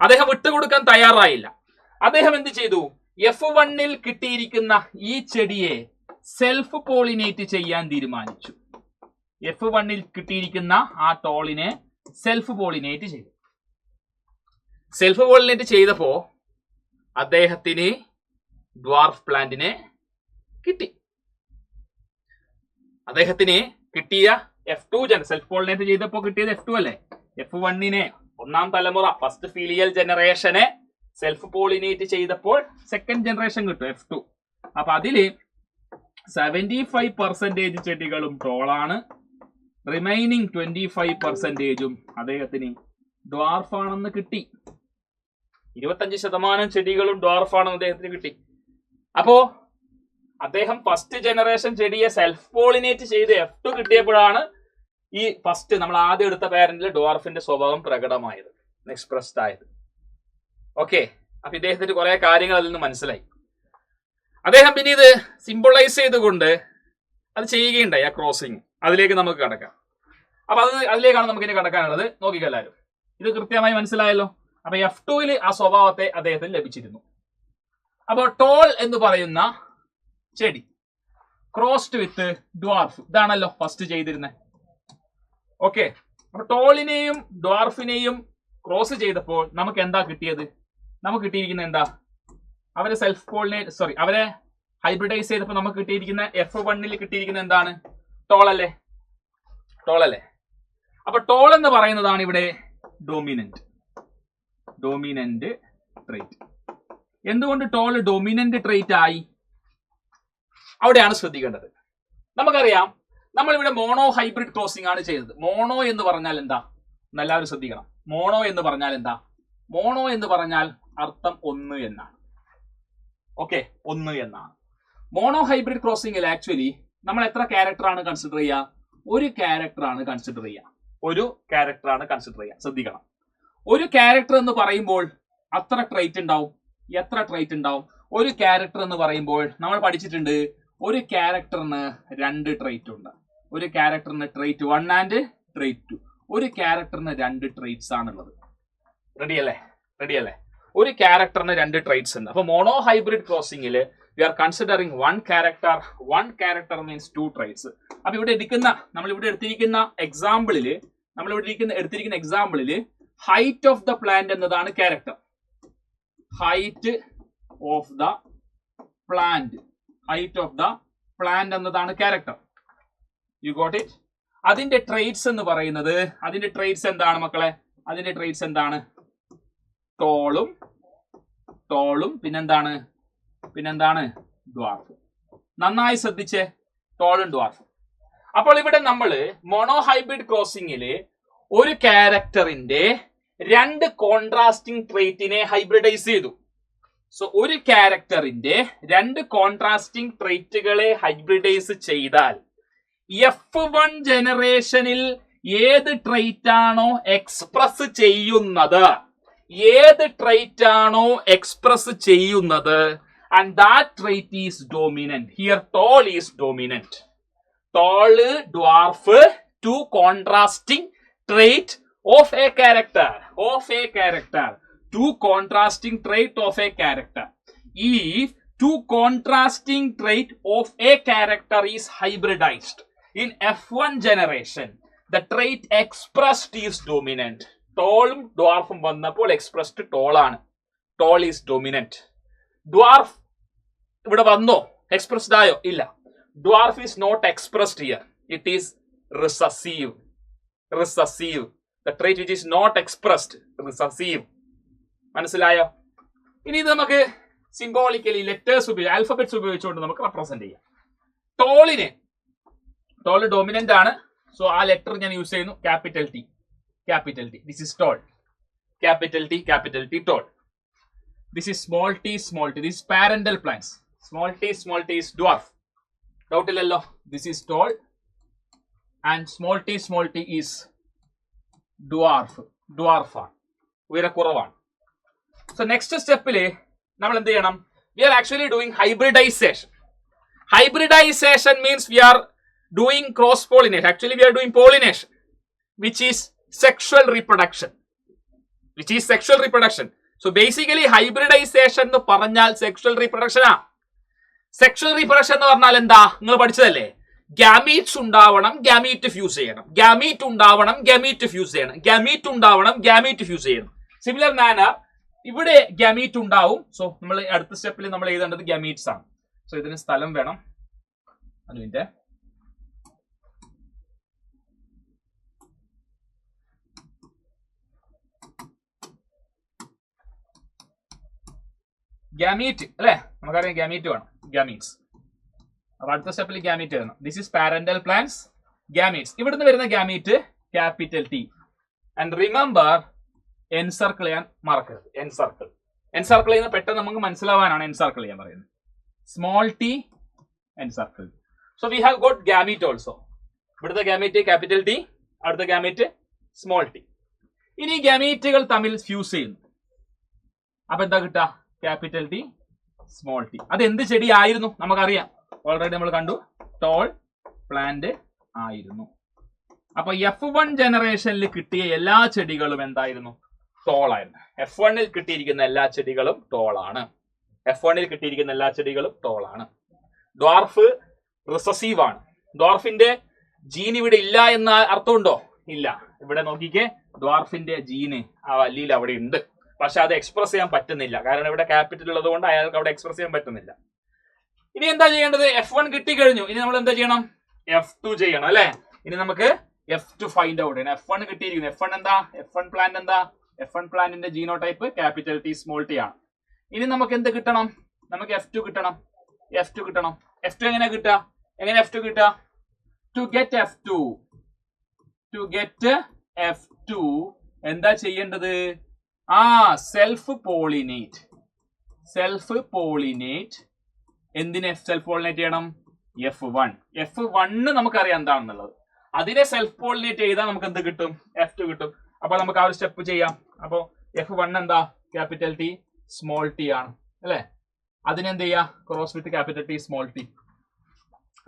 അദ്ദേഹം വിട്ടുകൊടുക്കാൻ തയ്യാറായില്ല. അദ്ദേഹം എന്ത് ചെയ്തു? F1 കിട്ടിയിരിക്കുന്ന ഈ ചെടിയെ സെൽഫ് പോളിനേറ്റ് ചെയ്യാൻ തീരുമാനിച്ചു. F1 കിട്ടിയിരിക്കുന്ന ആ ടോളിനെ സെൽഫ് പോളിനേറ്റ് ചെയ്തു. സെൽഫ് പോളിനേറ്റ് ചെയ്തപ്പോ അദ്ദേഹത്തിന് ഡ്വാർഫ് പ്ലാന്റിനെ കിട്ടി. അദ്ദേഹത്തിന് കിട്ടിയ F2 സെൽഫ് പോളിനേറ്റ് ചെയ്തപ്പോ കിട്ടിയത് F2 അല്ലേ? F1 ഒന്നാം തലമുറ ഫസ്റ്റ് ഫീലിയൽ ജനറേഷനെ സെൽഫ് പോളിനേറ്റ് ചെയ്തപ്പോൾ സെക്കൻഡ് ജനറേഷൻ കിട്ടും F2. അപ്പൊ അതില് 75% ചെടികളും ടോളാണ്. റിമൈനിങ് 25% അദ്ദേഹത്തിന് ഡ്വാർഫാണെന്ന് കിട്ടി. 25% ചെടികളും ഡ്വാർഫാണെന്ന് അദ്ദേഹത്തിന് കിട്ടി. അപ്പോ അദ്ദേഹം ഫസ്റ്റ് ജനറേഷൻ ചെടിയെ സെൽഫ് പോളിനേറ്റ് ചെയ്ത് F2 കിട്ടിയപ്പോഴാണ് ഈ ഫസ്റ്റ് നമ്മൾ ആദ്യം എടുത്ത പാരന്റിൽ ഡ്വാർഫിന്റെ സ്വഭാവം പ്രകടമായത്, എക്സ്പ്രസ്ഡ് ആയത്. ഓക്കെ, അപ്പൊ ഇദ്ദേഹത്തിന് കുറെ കാര്യങ്ങൾ അതിൽ നിന്ന് മനസ്സിലായി. അദ്ദേഹം പിന്നെ ഇത് സിംബിളൈസ് ചെയ്തുകൊണ്ട് അത് ചെയ്യുകയുണ്ടായി, ആ ക്രോസിങ്. അതിലേക്ക് നമുക്ക് കടക്കാം. അപ്പൊ അതിലേക്കാണ് നമുക്ക് ഇനി കടക്കാനുള്ളത്. നോക്കിക്കോ എല്ലാവരും, ഇത് കൃത്യമായി മനസ്സിലായല്ലോ. അപ്പൊ F2 ആ സ്വഭാവത്തെ അദ്ദേഹത്തിന് ലഭിച്ചിരുന്നു. അപ്പൊ ടോൾ എന്ന് പറയുന്ന ചെടി ക്രോസ്ഡ് വിത്ത് ഡ്വാർഫ്, ഇതാണല്ലോ ഫസ്റ്റ് ചെയ്തിരുന്നത്. ഓക്കെ, അപ്പൊ ടോളിനെയും ഡ്വാർഫിനെയും ക്രോസ് ചെയ്തപ്പോൾ നമുക്ക് എന്താ കിട്ടിയത്? നമുക്ക് കിട്ടിയിരിക്കുന്ന എന്താ? അവരെ സെൽഫ് പോളിനേറ്റ് അവരെ ഹൈബ്രിഡൈസ് ചെയ്തപ്പോൾ നമുക്ക് കിട്ടിയിരിക്കുന്ന F1 കിട്ടിയിരിക്കുന്ന എന്താണ്? ടോളല്ലേ? ടോളല്ലേ? അപ്പൊ ടോൾ എന്ന് പറയുന്നതാണ് ഇവിടെ ഡോമിനന്റ് ട്രേറ്റ്. എന്തുകൊണ്ട് ടോൾ ഡോമിനന്റ് ട്രേറ്റ് ആയി? അവിടെയാണ് ശ്രദ്ധിക്കേണ്ടത്. നമുക്കറിയാം, നമ്മളിവിടെ മോണോ ഹൈബ്രിഡ് ക്രോസിംഗ് ആണ് ചെയ്തത്. മോണോ എന്ന് പറഞ്ഞാൽ എന്താ? എല്ലാവരും ശ്രദ്ധിക്കണം. മോണോ എന്ന് പറഞ്ഞാൽ എന്താ? മോണോ എന്ന് പറഞ്ഞാൽ അർത്ഥം ഒന്ന് എന്നാണ്. ഓക്കെ, ഒന്ന് എന്നാണ്. മോണോ ഹൈബ്രിഡ് ക്രോസിംഗിൽ ആക്ച്വലി നമ്മൾ എത്ര ക്യാരക്ടർ ആണ് കൺസിഡർ ചെയ്യുക? ഒരു ക്യാരക്ടർ ആണ് കൺസിഡർ ചെയ്യുക. ശ്രദ്ധിക്കണം. ഒരു ക്യാരക്ടർ എന്ന് പറയുമ്പോൾ അത്ര ട്രൈറ്റ് ഉണ്ടാവും. എത്ര ട്രൈറ്റ് ഉണ്ടാവും? ഒരു ക്യാരക്ടർ എന്ന് പറയുമ്പോൾ നമ്മൾ പഠിച്ചിട്ടുണ്ട്, ഒരു ക്യാരക്ടറിന് 2 ട്രൈറ്റ് ഉണ്ട്. ഒരു ക്യാരക്ടറിന് ട്രൈറ്റ് 1 ആൻഡ് ട്രൈറ്റ് 2. ഒരു ക്യാരക്ടറിന് 2 ട്രൈറ്റ്സ് ആണുള്ളത്. റെഡിയല്ലേ? ഒരു ക്യാരക്ടറിന് 2 ട്രൈറ്റ്സ് ഉണ്ട്. അപ്പൊ മോണോ ഹൈബ്രിഡ് ക്രോസിംഗിൽ we are considering 1 character means 2 traits. അപ്പൊ നമ്മളിവിടെ എടുത്തിരിക്കുന്ന എക്സാമ്പിളില് ഹൈറ്റ് ഓഫ് ദ പ്ലാന്റ് എന്നതാണ് character. Height of the plant എന്നതാണ് ക്യാരക്ടർ. You got it? അതിന്റെ ട്രേറ്റ്സ് എന്ന് പറയുന്നത്, അതിന്റെ ട്രേറ്റ്സ് എന്താണ് മക്കളെ? അതിന്റെ ട്രേറ്റ്സ് എന്താണ്? ടോളും പിന്നെന്താണ് ഡ്വാർഫും. നന്നായി ശ്രദ്ധിച്ചേ, ടോളും ഡ്വാർഫും. അപ്പോൾ ഇവിടെ നമ്മൾ മോണോ ഹൈബ്രിഡ് ക്രോസിംഗില് ഒരു ക്യാരക്ടറിന്റെ 2 കോൺട്രാസ്റ്റിംഗ് ട്രേറ്റിനെ ഹൈബ്രിഡൈസ് ചെയ്തു. സോ ഒരു ക്യാരക്ടറിന്റെ 2 കോൺട്രാസ്റ്റിംഗ് ട്രേറ്റുകളെ ഹൈബ്രിഡൈസ് ചെയ്താൽ F1 ജനറേഷനിൽ ഏത് ട്രേറ്റ് ആണോ എക്സ്പ്രസ് ചെയ്യുന്നത്, and that trait is dominant. Here tall is dominant. Tall, dwarf, 2 contrasting trait of a character. 2 contrasting trait of a character. If 2 contrasting trait of a character is hybridized in F1 generation, the trait expressed is dominant. ടോളും ഡ്വാർഫും വന്നപ്പോൾ expressed tall ആണ്. Tall is dominant. Dwarf ഇവിടെ വന്നോ? Expressed ആയോ? ഇല്ല. Dwarf is not expressed here. It is recessive. Recessive. The trait which is not expressed, recessive. മനസ്സിലായോ? ഇനി ഇത് നമുക്ക് സിംബോളിക്കലി ലെറ്റേഴ്സ് ഉപയോഗിച്ച് ആൽഫബറ്റ്സ് ഉപയോഗിച്ചുകൊണ്ട് നമുക്ക് റെപ്രസെന്റ് ചെയ്യാം. ടോളിന്, ടോൾ ഡോമിനന്റ് ആണ്. സോ ആ ലെറ്റർ ഞാൻ യൂസ് ചെയ്യുന്നു, capital T. Capital T. This is tall. Capital T, capital T, tall. This is small t, small t. This is parental plants. Small t is dwarf. Doubt illalo. This is tall, and small t is dwarf. Dwarf ആണ്, ഉയര കുറവാണ്. So next step ല് നമ്മൾ എന്ത് ചെയ്യണം? We are actually doing hybridization. Hybridization means we are doing cross pollination. Actually we are doing pollination, which is sexual reproduction. Which is sexual reproduction. So basically hybridization എന്ന് പറഞ്ഞാൽ sexual reproduction ആ. Sexual reproduction എന്ന് പറഞ്ഞാൽ എന്താ? നിങ്ങൾ പഠിച്ചതല്ലേ? Gametes ഉണ്ടാവണം, gamete fuse ചെയ്യണം. Gamete ഉണ്ടാവണം, ഗാമീറ്റ് ഫ്യൂസ് ചെയ്യണം. ഗാമീറ്റ് ഉണ്ടാവണം, ഗാമീറ്റ് ഫ്യൂസ് ചെയ്യണം. സിമിലർ മാനർ ഇവിടെ ഗാമീറ്റ് ഉണ്ടാവും. സോ നമ്മൾ അടുത്ത സ്റ്റെപ്പിൽ നമ്മൾ എഴുതേണ്ടത് ഗാമീറ്റ്സ് ആണ്. സോ ഇതിന് സ്ഥലം വേണം. അതിന്റെ ഗാമീറ്റ് അല്ലെ, നമുക്കറിയാം ഗാമീറ്റ് വേണം. ഗാമീറ്റ്സ്. അപ്പൊ അടുത്ത സ്റ്റെപ്പിൽ ഗാമീറ്റ് എഴുതണം. This is parental plants, gametes. ഇവിടുന്ന് വരുന്ന gamete capital T. And remember encircle ചെയ്യാൻ മറക്കരുത്. എൻസർക്കിൾ. എൻസർക്കിൾ ചെയ്യുന്ന പെട്ടെന്ന് നമുക്ക് മനസ്സിലാവാനാണ് എൻസർക്കിൾ ചെയ്യാൻ പറയുന്നത്. Small T encircle. So we have got gamete also. ഇവിടുത്തെ ഗാമീറ്റ് ക്യാപിറ്റൽ ടി, അടുത്ത ഗാമീറ്റ് സ്മോൾ ടി. ഇനി ഗാമീറ്റുകൾ തമ്മിൽ ഫ്യൂസ് ചെയ്യുന്നു. അപ്പൊ എന്താ കിട്ടുക? Capital T, small T. അത് എന്ത് ചെടി ആയിരുന്നു? നമുക്കറിയാം, ഓൾറെഡി നമ്മൾ കണ്ടു. ടോൾ പ്ലാന്റ് ആയിരുന്നു. അപ്പൊ F1 ജനറേഷനിൽ കിട്ടിയ എല്ലാ ചെടികളും എന്തായിരുന്നു? ടോൾ ആയിരുന്നു. F1ൽ കിട്ടിയിരിക്കുന്ന എല്ലാ ചെടികളും ടോളാണ്. F1ൽ കിട്ടിയിരിക്കുന്ന എല്ലാ ചെടികളും ടോളാണ്. ഡ്വാർഫ് റിസസീവ് ആണ്. ഡ്വാർഫിന്റെ ജീൻ ഇവിടെ ഇല്ല എന്ന അർത്ഥമുണ്ടോ? ഇല്ല. ഇവിടെ നോക്കിക്കേ, ഡ്വാർഫിന്റെ ജീന് ആ വല്ലിയിൽ അവിടെ ഉണ്ട്. പക്ഷെ അത് എക്സ്പ്രസ് ചെയ്യാൻ പറ്റുന്നില്ല. കാരണം ഇവിടെ ക്യാപിറ്റൽ ഉള്ളത് കൊണ്ട് അയാൾക്ക് അവിടെ എക്സ്പ്രസ് ചെയ്യാൻ പറ്റുന്നില്ല. ഇനി എന്താ ചെയ്യേണ്ടത്? F1 കിട്ടിക്കഴിഞ്ഞു. ഇനി നമ്മൾ എന്താ ചെയ്യണം? F2 ചെയ്യണം അല്ലെ. ഇനി നമുക്ക് F2 ഫൈൻഡ് ഔട്ട് ചെയ്യണം. F1 കിട്ടിയിരിക്കുന്നു. F1 എന്താ? F1 പ്ലാന്റ് എന്താ? F1 പ്ലാന്റിന്റെ genotype capital T, small T ആണ്. ഇനി നമുക്ക് എന്ത് കിട്ടണം? നമുക്ക് F2 കിട്ടണം. F2 കിട്ടണം. F2 എങ്ങനെ കിട്ടുക? എങ്ങനെ F2 കിട്ടുക? ടു ഗെറ്റ് F2 എന്താ ചെയ്യേണ്ടത്? Self pollinate. Self pollinate. എന്തിനെ സെൽഫ് പോളിനേറ്റ് ചെയ്യണം? F1. F1 നമുക്കറിയാം എന്താണെന്നുള്ളത്. അതിനെ സെൽഫ് പോളിനേറ്റ് ചെയ്താൽ നമുക്ക് എന്ത് കിട്ടും? F2 കിട്ടും. അപ്പൊ നമുക്ക് ആ ഒരു സ്റ്റെപ്പ് ചെയ്യാം. അപ്പൊ F1 എന്താ? ക്യാപിറ്റൽ ടി, സ്മോൾ ടി ആണ് അല്ലെ. അതിനെന്ത് ചെയ്യാ? ക്രോസ് വിത്ത് capital T, small T.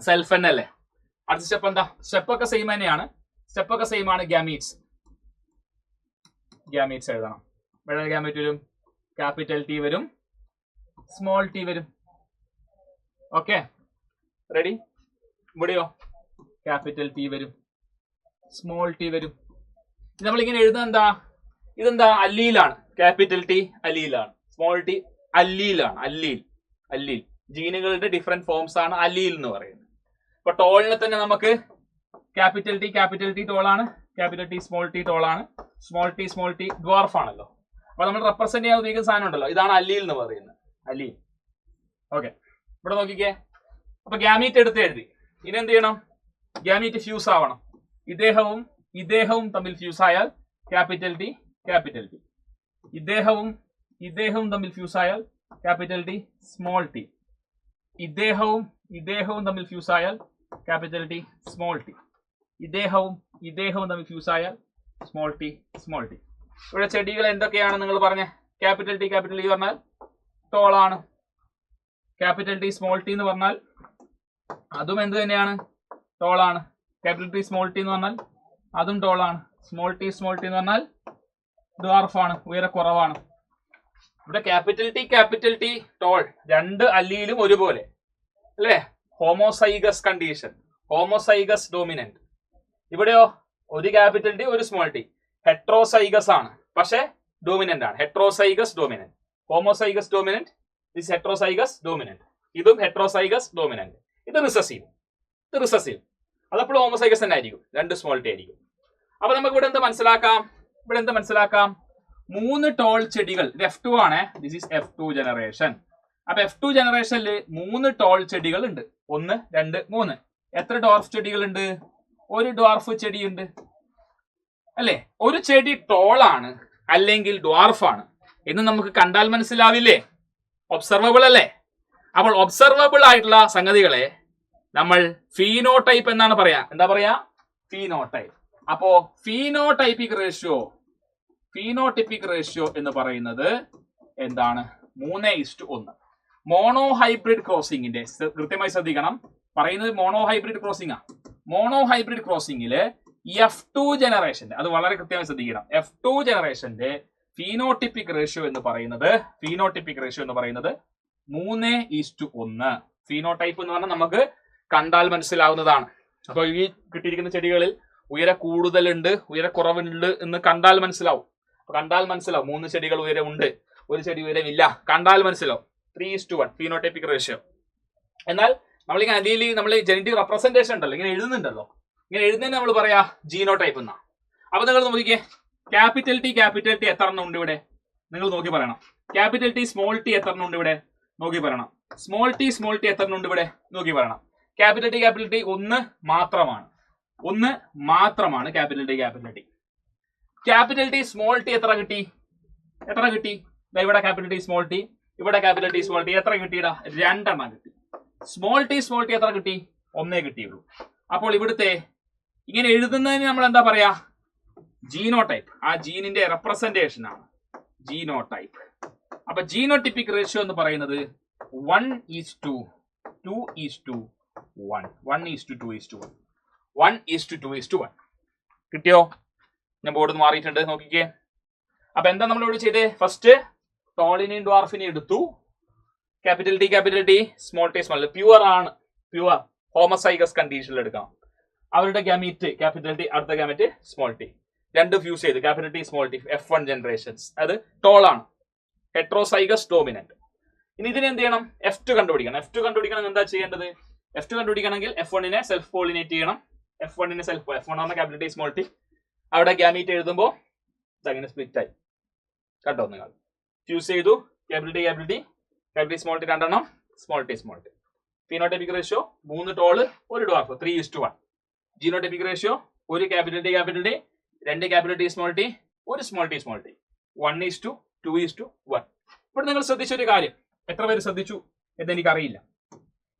Self തന്നെ അല്ലേ. അടുത്ത സ്റ്റെപ്പ് എന്താ? സ്റ്റെപ്പ് ഒക്കെ സെയിം തന്നെയാണ്. സ്റ്റെപ്പ് ഒക്കെ സെയിം ആണ്. ഗാമീറ്റ്സ്. ഗാമീറ്റ്സ് എഴുതണം. ഇവിടെ ഗാമീറ്റ് വരും, ക്യാപിറ്റൽ ടി വരും, സ്മോൾ ടി വരും. Okay, ready? ഇവിടെയോ ക്യാപിറ്റൽ ടി വരും, സ്മോൾ ടി വരും. നമ്മളിങ്ങനെ എഴുതുന്നത് എന്താ? ഇതെന്താ? അല്ലീലാണ്. ക്യാപിറ്റൽ ടി അല്ലീലാണ്, സ്മോൾ ടി അല്ലീലാണ്. അല്ലീൽ. അല്ലീൽ ജീനുകളുടെ ഡിഫറെന്റ് ഫോംസ് ആണ് അല്ലീൽ എന്ന് പറയുന്നത്. അപ്പൊ ടോളിനെ തന്നെ നമുക്ക് ക്യാപിറ്റൽ ടി ടോളാണ്, ക്യാപിറ്റൽ ടി സ്മോൾ ടി ടോളാണ്, സ്മോൾ ടി ഡ്വാർഫ് ആണല്ലോ. അപ്പൊ നമ്മൾ റെപ്രസെന്റ് ചെയ്യാൻ ഉപയോഗിക്കുന്ന സാധനം ഉണ്ടല്ലോ, ഇതാണ് അല്ലീൽ എന്ന് പറയുന്നത്. അല്ലീൽ. ഓക്കെ, ഇവിടെ നോക്കിക്കേ. അപ്പൊ ഗാമീറ്റ് എടുത്ത് എഴുതി. ഇനി എന്ത് ചെയ്യണം? ഗാമീറ്റ് ഫ്യൂസ് ആവണം. ഇദ്ദേഹവും തമ്മിൽ ഫ്യൂസ് ആയാൽ ക്യാപിറ്റൽ ടി. ഇദ്ദേഹവും തമ്മിൽ ഫ്യൂസ് ആയാൽ ക്യാപിറ്റൽ ടി, സ്മോൾ ടി. ഇദ്ദേഹവും തമ്മിൽ ഫ്യൂസ് ആയാൽ ക്യാപിറ്റൽ ടി, സ്മോൾ ടി. ഇദ്ദേഹവും തമ്മിൽ ഫ്യൂസ് ആയാൽ സ്മോൾ ടി. ഇവിടെ ചെടികൾ എന്തൊക്കെയാണ് നിങ്ങൾ പറഞ്ഞ? ക്യാപിറ്റൽ ടി പറഞ്ഞാൽ ടോളാണ്. ക്യാപിറ്റൽ ടി സ്മോൾ ടി എന്ന് പറഞ്ഞാൽ അതും എന്ത് തന്നെയാണ്? ടോളാണ്. ക്യാപിറ്റൽ ടി സ്മോൾ ടി എന്ന് പറഞ്ഞാൽ അതും ടോളാണ്. സ്മോൾ ടി എന്ന് പറഞ്ഞാൽ ഡ്വാർഫാണ്, ഉയര കുറവാണ്. ഇവിടെ ക്യാപിറ്റൽ ടി ടോൾ, രണ്ട് അല്ലിയിലും ഒരുപോലെ അല്ലേ? Homozygous condition, homozygous dominant. ഇവിടെയോ ഒരു ക്യാപിറ്റൽ ടി ഒരു സ്മോൾ ടി. ഹെട്രോസൈഗസ് ആണ്, പക്ഷെ ഡോമിനന്റ് ആണ്. Heterozygous dominant. Homozygous dominant, this heterozygous dominant. ഇതും ഹെട്രോസൈഗസ് ഡോമിനന്റ്, ഇത് റിസസീവ്. അതപ്പോഴും ഹോമോസൈഗസ് തന്നെ ആയിരിക്കും, രണ്ട് സ്മോൾ ടി ആയിരിക്കും. അപ്പൊ നമുക്ക് ഇവിടെ എന്ത് മനസ്സിലാക്കാം, 3 ടോൾ ചെടികൾ, ഇത് F2 ആണ്, ദിസ് ഈസ് F2 ജനറേഷൻ. അപ്പൊ F2 ജനറേഷനിൽ 3 ടോൾ ചെടികൾ ഉണ്ട്. 1 2 3. എത്ര ഡ്വാർഫ് ചെടികൾ ഉണ്ട്? ഒരു ഡ്വാർഫ് ചെടിയുണ്ട് അല്ലെ? ഒരു ചെടി ടോൾ ആണ് അല്ലെങ്കിൽ ഡ്വാർഫ് ആണ് എന്ന് നമുക്ക് കണ്ടാൽ മനസ്സിലാവില്ലേ? ഒബ്സർവബിൾ അല്ലേ? അപ്പോൾ ഒബ്സർവബിൾ ആയിട്ടുള്ള സംഗതികളെ നമ്മൾ ഫീനോടൈപ്പ് എന്നാണ് പറയാ. എന്താ പറയാ? ഫീനോടൈപ്പ്. അപ്പോ ഫീനോടൈപ്പിക് റേഷ്യോ എന്ന് പറയുന്നത് എന്താണ്? 3:1. മോണോഹൈബ്രിഡ് ക്രോസിംഗിന്റെ, കൃത്യമായി ശ്രദ്ധിക്കണം, പറയുന്നത് മോണോഹൈബ്രിഡ് ക്രോസിംഗ്. മോണോഹൈബ്രിഡ് ക്രോസിംഗില് F2 ജനറേഷന്റെ, അത് വളരെ കൃത്യമായി ശ്രദ്ധിക്കണം, F2 ജനറേഷന്റെ ഫീനോട്ടിപ്പിക് റേഷ്യോ എന്ന് പറയുന്നത് 3:1. ഫീനോടൈപ്പ് എന്ന് പറഞ്ഞാൽ നമുക്ക് കണ്ടാൽ മനസ്സിലാവുന്നതാണ്. അപ്പൊ ഈ കിട്ടിയിരിക്കുന്ന ചെടികളിൽ ഉയര കൂടുതലുണ്ട്, ഉയര കുറവുണ്ട് എന്ന് കണ്ടാൽ മനസ്സിലാവും. 3 ചെടികൾ ഉയരമുണ്ട്, ഒരു ചെടി ഉയരമില്ല, കണ്ടാൽ മനസ്സിലാവും. 3:1 ഫീനോടൈപ്പിക് റേഷ്യോ. എന്നാൽ നമ്മളിങ്ങനെ അല്ലെങ്കിൽ നമ്മൾ ജനറ്റിക് റെപ്രസെന്റേഷൻ ഉണ്ടല്ലോ, ഇങ്ങനെ എഴുതുന്നുണ്ടല്ലോ, ഇങ്ങനെ എഴുതുന്നതിന് നമ്മൾ പറയാ ജീനോടൈപ്പ് എന്നാ. അപ്പൊ നിങ്ങൾ നോക്കിക്കേ, ക്യാപിറ്റൽ ടി എത്ര എണ്ണം ഉണ്ട് ഇവിടെ? നിങ്ങൾ നോക്കി പറയണം. ക്യാപിറ്റൽ ടി സ്മോൾ ടി എത്ര എണ്ണം ഉണ്ട് ഇവിടെ? നോക്കി പറയണം. സ്മോൾ ടി എത്ര എണ്ണം ഉണ്ട് ഇവിടെ? നോക്കി പറയണം. ക്യാപിറ്റൽ ടി 1 മാത്രമാണ് capital T. Capital T small T എത്ര കിട്ടി? ഇവിടെ ക്യാപിറ്റൽ ടി സ്മോൾ ടി, ഇവിടെ ക്യാപിറ്റൽ ടി സ്മോൾ ടി എത്ര കിട്ടിയിടാ? 2 എണ്ണം കിട്ടി. സ്മോൾ ടി എത്ര കിട്ടി? 1 കിട്ടിയുള്ളൂ. അപ്പോൾ ഇവിടുത്തെ ഇങ്ങനെ എഴുതുന്നതിന് നമ്മൾ എന്താ പറയാ? ജീനോടൈപ്പ്. ആ ജീനിന്റെ റെപ്രസെന്റേഷൻ ആണ് ജീനോടൈപ്പ്. അപ്പൊ ജീനോടിപ്പിക് റേഷ്യോ എന്ന് പറയുന്നത് 1:2:1. കിട്ടിയോ? ഞാൻ ബോർഡ് മാറിയിട്ടുണ്ട്, നോക്കിക്കേ. അപ്പൊ എന്താ നമ്മൾ ഇവിടെ ചെയ്തേ? ഫസ്റ്റ് ടോളിനെയും ഡ്വാർഫിനെയും എടുത്തു. Capital T small T pure ആണ്, പ്യുവർ ഹോമോസൈഗസ് കണ്ടീഷനിൽ എടുക്കാം. അവരുടെ ഗാമീറ്റ് ക്യാപിറ്റൽ ടി, അടുത്ത ഗാമീറ്റ് സ്മോൾ ടി, രണ്ട് ഫ്യൂസ് ചെയ്ത് capital T small T, F1 generations. അത് ടോൾ ആണ്, ഹെട്രോസൈഗസ് ഡോമിനന്റ്. ഇനി ഇതിന് എന്ത് ചെയ്യണം? F2 കണ്ടുപിടിക്കണം. എന്താ ചെയ്യേണ്ടത്? F2 കണ്ടുപിടിക്കണമെങ്കിൽ F1നെ സെൽഫ് പോളിനേറ്റ് ചെയ്യണം. F1 ആണ് ക്യാപിറ്റൽ ടി സ്മോൾ ടി. അവിടെ ഗാമീറ്റ് എഴുതുമ്പോൾ ഇതങ്ങനെ സ്പ്ലിറ്റ് ആയി, കണ്ടോ നിങ്ങൾ? ഫ്യൂസ് ചെയ്തു, ക്യാപിറ്റൽ ടി സ്മോൾ ടി 2 എണ്ണം, small T. Phenotypic ratio 3 tall 1 dwarf, 3:1. Genotypic ratio 1 capital T 2 capital T small T 1 small T 1:2:1. ഇവിടെ നിങ്ങൾ ശ്രദ്ധിച്ചൊരു കാര്യം, എത്ര പേര് ശ്രദ്ധിച്ചു എന്ന് എനിക്കറിയില്ല.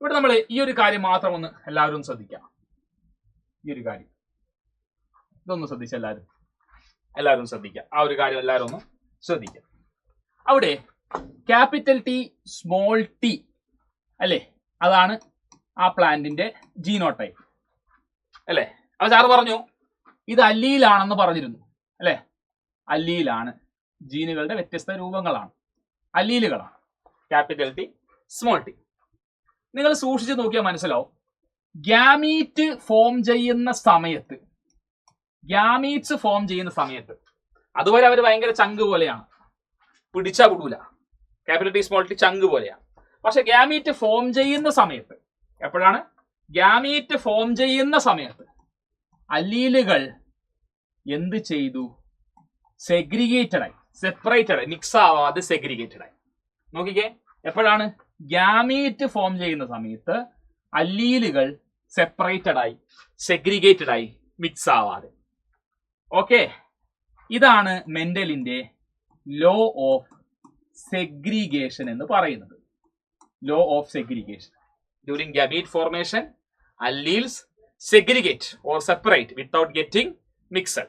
ഇവിടെ നമ്മൾ ഈ ഒരു കാര്യം മാത്രം ഒന്ന് എല്ലാവരും ശ്രദ്ധിക്കാം. ഈ ഒരു കാര്യം ഇതൊന്ന് ശ്രദ്ധിച്ച എല്ലാവരും ശ്രദ്ധിക്കുക. ആ ഒരു കാര്യം എല്ലാവരും ഒന്ന് ശ്രദ്ധിക്കുക. അവിടെ ക്യാപിറ്റൽ ടി സ്മോൾ ടി അല്ലേ, അതാണ് ആ പ്ലാന്റിന്റെ ജീനോടൈപ്പ് അല്ലേ? അപ്പൊ സാറ് പറഞ്ഞു ഇത് അല്ലീലാണെന്ന് പറഞ്ഞിരുന്നു അല്ലെ? അല്ലീലാണ്, ജീനുകളുടെ വ്യത്യസ്ത രൂപങ്ങളാണ്, അല്ലീലുകളാണ് ക്യാപിറ്റൽ ടി സ്മോൾ ടി. നിങ്ങൾ സൂക്ഷിച്ച് നോക്കിയാൽ മനസ്സിലാവും, ഗ്യാമീറ്റ്സ് ഫോം ചെയ്യുന്ന സമയത്ത് അതുവരെ അവർ ഭയങ്കര ചങ്ക് പോലെയാണ്, പിടിച്ചാ വിടൂല. ക്യാപിറ്റൽ ടി സ്മോൾ ടി ചങ്ക് പോലെയാണ്. പക്ഷെ ഗ്യാമീറ്റ് ഫോം ചെയ്യുന്ന സമയത്ത്, എപ്പോഴാണ്? ഗ്യാമീറ്റ് ഫോം ചെയ്യുന്ന സമയത്ത് അല്ലീലുകൾ എന്ത് ചെയ്തു? സെഗ്രിഗേറ്റഡ് ആയി, സെപ്പറേറ്റഡ് ആയി, മിക്സ് ആവാതെ സെഗ്രിഗേറ്റഡ് ആയി. നോക്കിക്കേ, എപ്പോഴാണ്? ഗ്യാമീറ്റ് ഫോം ചെയ്യുന്ന സമയത്ത് അല്ലീലുകൾ സെപ്പറേറ്റഡ് ആയി, സെഗ്രിഗേറ്റഡ് ആയി, മിക്സ് ആവാതെ. ഓക്കെ, ഇതാണ് മെൻഡലിന്റെ ലോ ഓഫ് സെഗ്രിഗേഷൻ എന്ന് പറയുന്നത്. Law of segregation. During gamete formation alleles segregate or separate without getting mixed.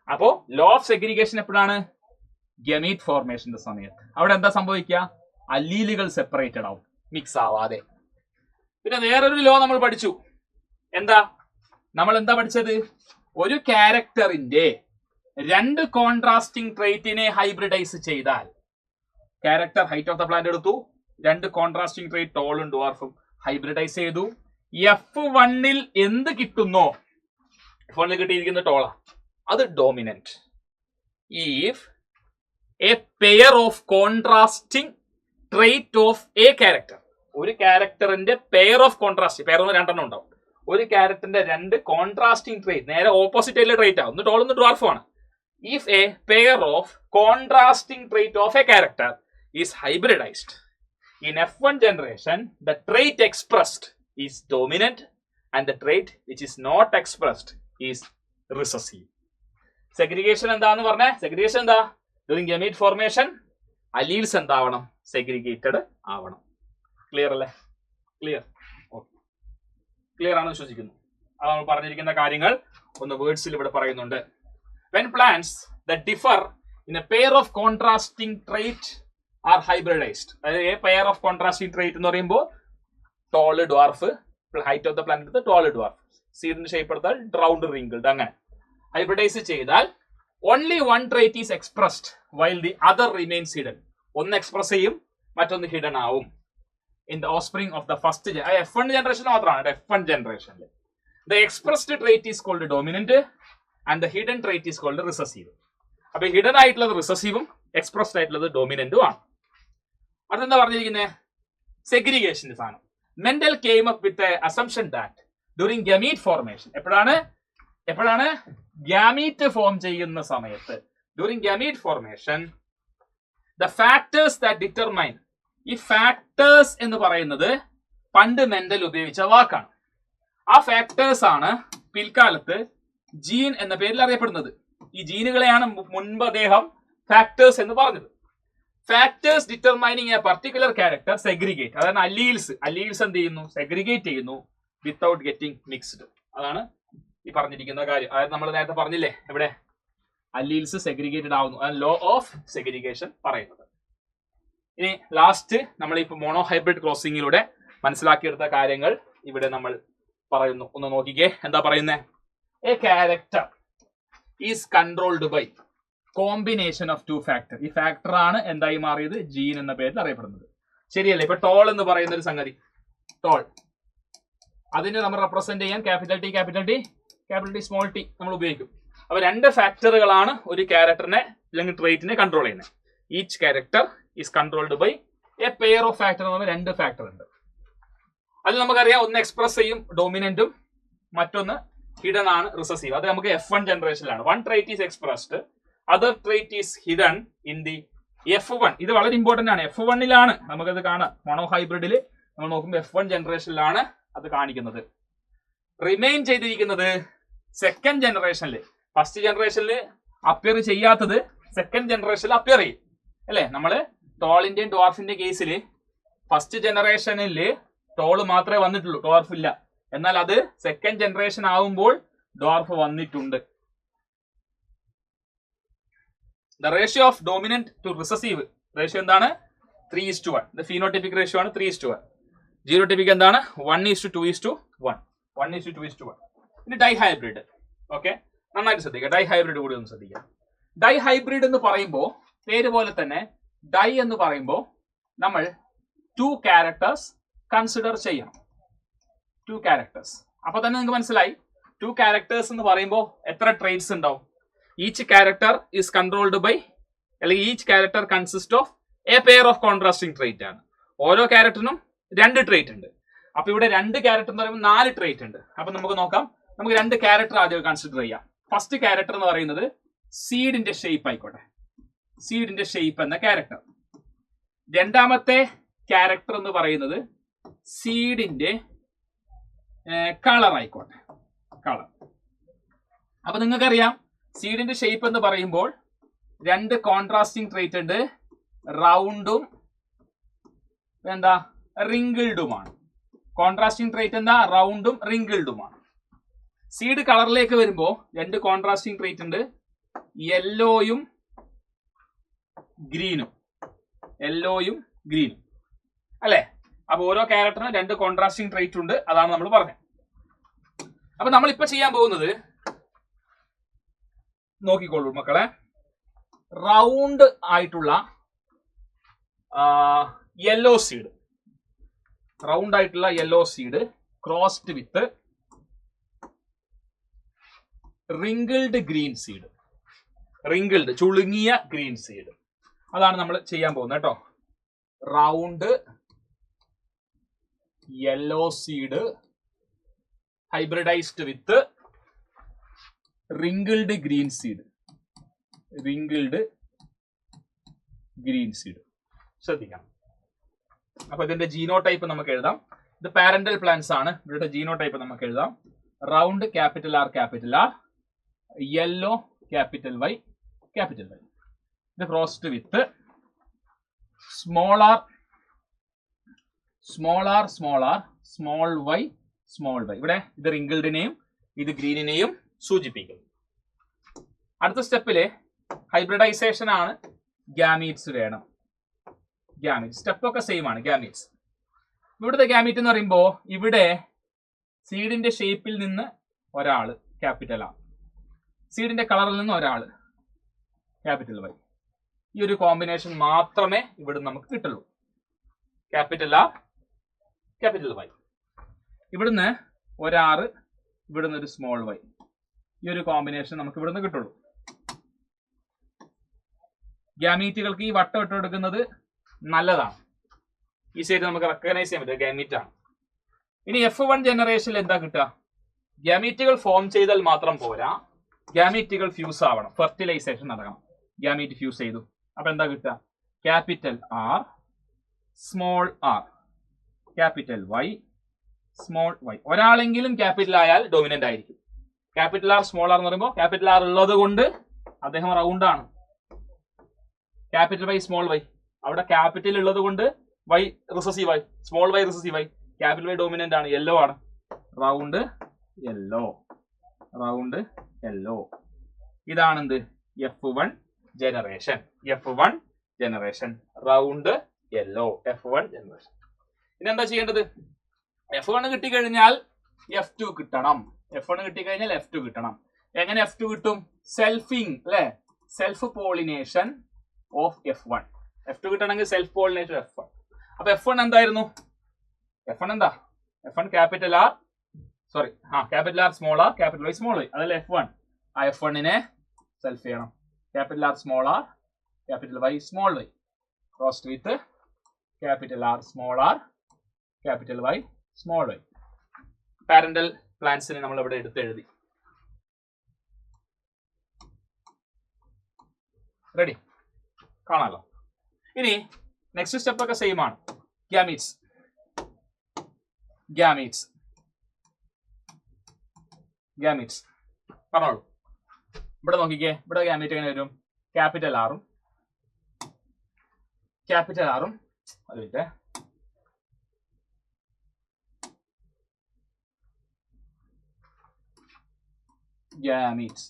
അപ്പോ ലോ ഓഫ് സെഗ്രിഗേഷൻ എപ്പോഴാണ്? ഗമീറ്റ് ഫോർമേഷന്റെ സമയത്ത്. അവിടെ എന്താ സംഭവിക്കുക? അല്ലീലുകൾ സെപ്പറേറ്റഡ് ആവും, മിക്സ് ആവാതെ. പിന്നെ വേറൊരു ലോ നമ്മൾ പഠിച്ചു. നമ്മൾ എന്താ പഠിച്ചത്? ഒരു ക്യാരക്ടറിന്റെ 2 കോൺട്രാസ്റ്റിംഗ് ട്രേറ്റിനെ ഹൈബ്രിഡൈസ് ചെയ്താൽ, character height of the plant എടുത്തു, 2 കോൺട്രാസ്റ്റിംഗ് ട്രേറ്റ് ടോളും ഡ്വാർഫും ഹൈബ്രിഡൈസ് ചെയ്തു. F1ൽ എന്ത് കിട്ടുന്നോ, F1ൽ കിട്ടിയിരിക്കുന്ന ടോള, അത് dominant. If a pair of contrasting trait of a character, ഒരു ക്യാരക്ടറിന്റെ പെയർ ഓഫ് കോൺട്രാസ്റ്റ്, പെയർ എന്ന് രണ്ടെണ്ണം ഉണ്ടാവും. ഒരു ക്യാരക്ടറിന്റെ രണ്ട് കോൺട്രാസ്റ്റിംഗ് ട്രേറ്റ്, നേരെ ഓപ്പോസിറ്റ് ആയിട്ടുള്ള ട്രേറ്റ് ആവും. ഒന്ന് ടോൾ ഒന്ന് ഡ്വാർഫ് ആണ്. If A pair of contrasting trait of A character is hybridised in F1 generation, the trait expressed is dominant and the trait which is not expressed is recessive. Segregation എന്താന്ന് പറഞ്ഞേ? Segregation എന്താ? During gamete formation, alleles എന്താവണം? Segregated ആവണം. Clear അല്ലേ? Clear? Okay, clear ആണെന്ന് വിശ്വസിക്കുന്നു. അത് നമ്മൾ പറഞ്ഞിരിക്കുന്ന കാര്യങ്ങൾ ഒന്ന് വേർഡ്സിൽ ഇവിടെ പറയുന്നുണ്ട്. When plants that differ in a pair of contrasting trait are hybridized. അതായത് a pair of contrasting trait എന്ന് പറയുമ്പോൾ tall dwarf, height of the plant എടുത്ത് ടോള് ഡ്വാർഫ്, സീഡിന്റെ ഷേപ്പ് എടുത്താൽ റൗണ്ട് റിങ്കിൾഡ്, അങ്ങനെ ഹൈബ്രിഡൈസ് ചെയ്താൽ only one trait is expressed while the other remains hidden. ഒന്ന് express ചെയ്യും, മറ്റൊന്ന് ഹിഡൻ ആവും. In the offspring of the first F1 generation മാത്രമാണ്. F1 ജനറേഷനിൽ the expressed trait is called dominant and the hidden trait is called recessive. അപ്പൊ hidden ആയിട്ടുള്ളത് റിസസീവും expressed ആയിട്ടുള്ളത് ഡോമിനന്റും ആണ്. അതെന്താ പറഞ്ഞിരിക്കുന്നത്? സെഗ്രിഗേഷന്റെ സാധനം. Mental came up with assumption that during gamete formation, എപ്പോഴാണ് ഗാമീറ്റ് ഫോം ചെയ്യുന്ന സമയത്ത്, during gamete formation the factors that determine, ഈ ഫാക്ടേഴ്സ് എന്ന് പറയുന്നത് പണ്ട് മെന്റൽ ഉപയോഗിച്ച വാക്കാണ്. ആ ഫാക്ടേഴ്സ് ആണ് പിൽക്കാലത്ത് ജീൻ എന്ന പേരിൽ അറിയപ്പെടുന്നത്. ഈ ജീനുകളെയാണ് മുൻപ് അദ്ദേഹം ഫാക്ടേഴ്സ് എന്ന് പറഞ്ഞത്. Factors determining A particular character segregate, അതാണ് അല്ലീൽസ് എന്ത് ചെയ്യുന്നു? സെഗ്രിഗേറ്റ് ചെയ്യുന്നു വിത്തൗട്ട് ഗെറ്റിംഗ് മിക്സ്ഡ്. അതാണ് ഈ പറഞ്ഞിരിക്കുന്ന കാര്യം. അതായത് നമ്മൾ നേരത്തെ പറഞ്ഞില്ലേ, ഇവിടെ അല്ലീൽസ് സെഗ്രിഗേറ്റഡ് ആവുന്നു, അതാണ് ലോ ഓഫ് സെഗ്രിഗേഷൻ പറയുന്നത്. ഇനി ലാസ്റ്റ് നമ്മൾ ഇപ്പൊ മോണോ ഹൈബ്രിഡ് ക്രോസിംഗിലൂടെ മനസ്സിലാക്കിയെടുത്ത കാര്യങ്ങൾ ഇവിടെ നമ്മൾ പറയുന്നു. ഒന്ന് നോക്കിക്കേ, എന്താ പറയുന്നത്? A character is controlled by combination of two factor. ഈ ഫാക്ടർ ആണ് എന്തായി മാറിയത്? ജീൻ എന്ന പേരിൽ അറിയപ്പെടുന്നത്. ശരിയല്ലേ? ഇപ്പൊ ടോൾ എന്ന് പറയുന്ന ഒരു സംഗതി, ടോൾ, അതിനെ നമ്മൾ റെപ്രസെന്റ് ചെയ്യാൻ ക്യാപിറ്റൽ ടി സ്മോൾ ടി നമ്മൾ ഉപയോഗിക്കും. അപ്പൊ രണ്ട് ഫാക്ടറുകളാണ് ഒരു ക്യാരക്ടറിനെ അല്ലെങ്കിൽ ട്രേറ്റിനെ കൺട്രോൾ ചെയ്യുന്നത്. Each character is controlled by a pair of factor എന്ന് പറഞ്ഞാൽ രണ്ട് ഫാക്ടർ ഉണ്ട്. അതിൽ നമുക്കറിയാം, ഒന്ന് എക്സ്പ്രസ് ചെയ്യും ഡോമിനന്റും, മറ്റൊന്ന് ഹിഡൻ ആണ് റിസസീവ്. അത് നമുക്ക് F1 ജനറേഷനിലാണ്. One trait is expressed, other trait is hidden in the F1. ഇത് വളരെ ഇമ്പോർട്ടന്റ് ആണ്. F1-ലാണ് നമുക്കത് കാണാം. മോണോ ഹൈബ്രിഡിൽ നമ്മൾ നോക്കുമ്പോൾ F1 ജനറേഷനിലാണ് അത് കാണിക്കുന്നത്. റിമെയിൻ ചെയ്തിരിക്കുന്നത് സെക്കൻഡ് ജനറേഷനിൽ. ഫസ്റ്റ് ജനറേഷനിൽ അപ്പിയർ ചെയ്യാത്തത് സെക്കൻഡ് ജനറേഷനിൽ അപ്പിയർ ചെയ്യും, അല്ലെ? നമ്മള് ടോളിന്റെയും ഡ്വാർഫിന്റെ കേസിൽ ഫസ്റ്റ് ജനറേഷനിൽ ടോള് മാത്രമേ വന്നിട്ടുള്ളൂ, ഡ്വാർഫ് ഇല്ല. എന്നാൽ അത് സെക്കൻഡ് ജനറേഷൻ ആവുമ്പോൾ ഡ്വാർഫ് വന്നിട്ടുണ്ട്. The ratio of dominant to recessive ratio എന്താണ്? 3:1. ഇത് ഫീനോടൈപ്പിക് റേഷ്യോ ആണ്, 3:1. ജീനോടൈപ്പിക് എന്താണ്? 1:2:1. 1:2:1. ഇനി ഡൈഹൈബ്രിഡ്. ഓക്കെ, നന്നായിട്ട് ശ്രദ്ധിക്കുക. ഡൈഹൈബ്രിഡ് കൂടി ഒന്ന് ശ്രദ്ധിക്കുക. ഡൈഹൈബ്രിഡ് എന്ന് പറയുമ്പോൾ പേര് പോലെ തന്നെ ഡൈ എന്ന് പറയുമ്പോൾ നമ്മൾ 2 ക്യാരക്ടേഴ്സ് കൺസിഡർ ചെയ്യണം. 2 ക്യാരക്ടേഴ്സ്. അപ്പൊ തന്നെ നിങ്ങൾക്ക് മനസ്സിലായി 2 ക്യാരക്ടേഴ്സ് എന്ന് പറയുമ്പോൾ എത്ര ട്രേറ്റ്സ് ഉണ്ടാവും? Each character is controlled by, അല്ലെങ്കിൽ each character consist of a pair of contrasting trait ആണ്. ഓരോ ക്യാരക്ടറിനും 2 ട്രേറ്റ് ഉണ്ട്. അപ്പൊ ഇവിടെ 2 ക്യാരക്ടർ എന്ന് പറയുമ്പോൾ 4 ട്രേറ്റ് ഉണ്ട്. അപ്പൊ നമുക്ക് നോക്കാം. നമുക്ക് 2 ക്യാരക്ടർ ആദ്യം കൺസിഡർ ചെയ്യാം. ഫസ്റ്റ് ക്യാരക്ടർ എന്ന് പറയുന്നത് സീഡിന്റെ ഷേപ്പ് ആയിക്കോട്ടെ, സീഡിന്റെ ഷേപ്പ് എന്ന ക്യാരക്ടർ. രണ്ടാമത്തെ ക്യാരക്ടർ എന്ന് പറയുന്നത് സീഡിന്റെ കളർ ആയിക്കോട്ടെ, കളർ. അപ്പൊ നിങ്ങൾക്കറിയാം സീഡിന്റെ ഷേപ്പ് എന്ന് പറയുമ്പോൾ 2 കോൺട്രാസ്റ്റിംഗ് ട്രേറ്റ് ഉണ്ട്, റൗണ്ടും എന്താ റിങ്കിൾഡുമാണ്. കോൺട്രാസ്റ്റിംഗ് ട്രേറ്റ് എന്താ? റൗണ്ടും റിങ്കിൾഡുമാണ്. സീഡ് കളറിലേക്ക് വരുമ്പോൾ 2 കോൺട്രാസ്റ്റിംഗ് ട്രേറ്റ് ഉണ്ട്, യെല്ലോയും ഗ്രീനും, യെല്ലോയും ഗ്രീനും, അല്ലെ? അപ്പൊ ഓരോ ക്യാരക്ടറിനും 2 കോൺട്രാസ്റ്റിംഗ് ട്രേറ്റ് ഉണ്ട്. അതാണ് നമ്മൾ പറഞ്ഞത്. അപ്പൊ നമ്മളിപ്പോ ചെയ്യാൻ പോകുന്നത് നോക്കിക്കോളൂ മക്കളെ, റൗണ്ട് ആയിട്ടുള്ള യെല്ലോ സീഡ്, റൗണ്ട് ആയിട്ടുള്ള yellow seed crossed with wrinkled green seed, wrinkled ചുളുങ്ങിയ ഗ്രീൻ സീഡ്. അതാണ് നമ്മൾ ചെയ്യാൻ പോകുന്നത് കേട്ടോ. Round yellow seed hybridized with wrinkled green seed. ശ്രദ്ധിക്കണം. അപ്പൊ ഇതിന്റെ ജീനോടൈപ്പ് നമുക്ക് എഴുതാം. ഇത് പാരന്റൽ പ്ലാന്റ്സ് ആണ്. ഇവരുടെ ജീനോടൈപ്പ് നമുക്ക് എഴുതാം. Round capital R, yellow capital Y. ഇത് crossed with small R, small Y. ഇവിടെ ഇത് റിങ്കിൾഡിനെയും ഇത് ഗ്രീനിനെയും സൂചിപ്പിക്കും. അടുത്ത സ്റ്റെപ്പില് ഹൈബ്രിഡൈസേഷൻ ആണ്. ഗാമീറ്റ്സ് വേണം. സ്റ്റെപ്പ് ഒക്കെ സെയിം ആണ്. ഗാമീറ്റ്സ്. ഇവിടുത്തെ ഗാമീറ്റ് എന്ന് പറയുമ്പോൾ ഇവിടെ സീഡിന്റെ ഷേപ്പിൽ നിന്ന് ഒരാള് ക്യാപിറ്റൽ ആർ, സീഡിന്റെ കളറിൽ നിന്ന് ഒരാള് ക്യാപിറ്റൽ വൈ. ഈ ഒരു കോമ്പിനേഷൻ മാത്രമേ ഇവിടെ നമുക്ക് കിട്ടുള്ളൂ. Capital R, capital Y. ഇവിടുന്ന് ഒരാറ്, ഇവിടുന്ന് ഒരു സ്മോൾ വൈ. ഈ ഒരു കോമ്പിനേഷൻ നമുക്ക് ഇവിടുന്ന് കിട്ടുള്ളൂ. ഗാമീറ്റുകൾക്ക് ഈ വട്ടം ഇട്ട് കൊടുക്കുന്നത് നല്ലതാണ്. ഈ സൈഡ് നമുക്ക് റെക്കഗ്നൈസ് ചെയ്യാൻ പറ്റും ഗാമീറ്റ് ആണ്. ഇനി F1 ജനറേഷനിൽ എന്താ കിട്ടുക? ഗാമീറ്റുകൾ ഫോം ചെയ്താൽ മാത്രം പോരാ, ഗാമീറ്റുകൾ ഫ്യൂസ് ആവണം. ഫെർട്ടിലൈസേഷൻ നടക്കണം. ഗാമീറ്റ് ഫ്യൂസ് ചെയ്തു. അപ്പൊ എന്താ കിട്ടുക? Capital R, small R, capital Y, small Y. ഒരാളെങ്കിലും ക്യാപിറ്റൽ ആയാൽ ഡൊമിനന്റ് ആയിരിക്കും. ക്യാപിറ്റൽ ആർ, സ്മോൾ ആർ എന്ന് പറയുമ്പോൾ ക്യാപിറ്റൽ ആർ ഉള്ളത് കൊണ്ട് അദ്ദേഹം റൗണ്ട് ആണ്. Capital Y, small Y. അവിടെ ക്യാപിറ്റൽ ഉള്ളത് കൊണ്ട് വൈ റിസസീവ് ആയി, സ്മോൾ വൈ റിസസീവ് ആയി. ക്യാപിറ്റൽ വൈ ഡോമിനന്റ് ആണ്, യെല്ലോ ആണ്. Round yellow. ഇതാണ് എന്ത്? F1 generation. Round yellow, F1 generation. ഇനി എന്താ ചെയ്യേണ്ടത്? F1 കിട്ടിക്കഴിഞ്ഞാൽ F2 കിട്ടണം. എങ്ങനെ F2 കിട്ടും? സെൽഫിങ് അല്ലെ, self pollination of F1. F2 കിട്ടണമെങ്കിൽ സെൽഫ് പോളിനേഷൻ F1. അപ്പൊ F1 എന്തായിരുന്നു? F1 എന്താ? F1 capital R, capital R, small R, capital Y, small Y. അതല്ലേ F1. ആ F1നെ സെൽഫ് ചെയ്യണം. Capital R, small R, capital Y, small Y. Crossed with capital R, small R, capital Y, small Y. Parental പ്ലാന്റ്സിനെ നമ്മൾ ഇവിടെ എടുത്തെഴുതി. Ready? കാണാലോ. ഇനി നെക്സ്റ്റ് സ്റ്റെപ്പ് ഒക്കെ സെയിം ആണ്. ഗാമീറ്റ്സ് പറഞ്ഞോളൂ. ഇവിടെ നോക്കിക്കേ. ഇവിടെ ഗാമീറ്റ് എങ്ങനെ വരും? ക്യാപിറ്റൽ ആറും അതിന്റെ ഗാമീറ്റ്സ്.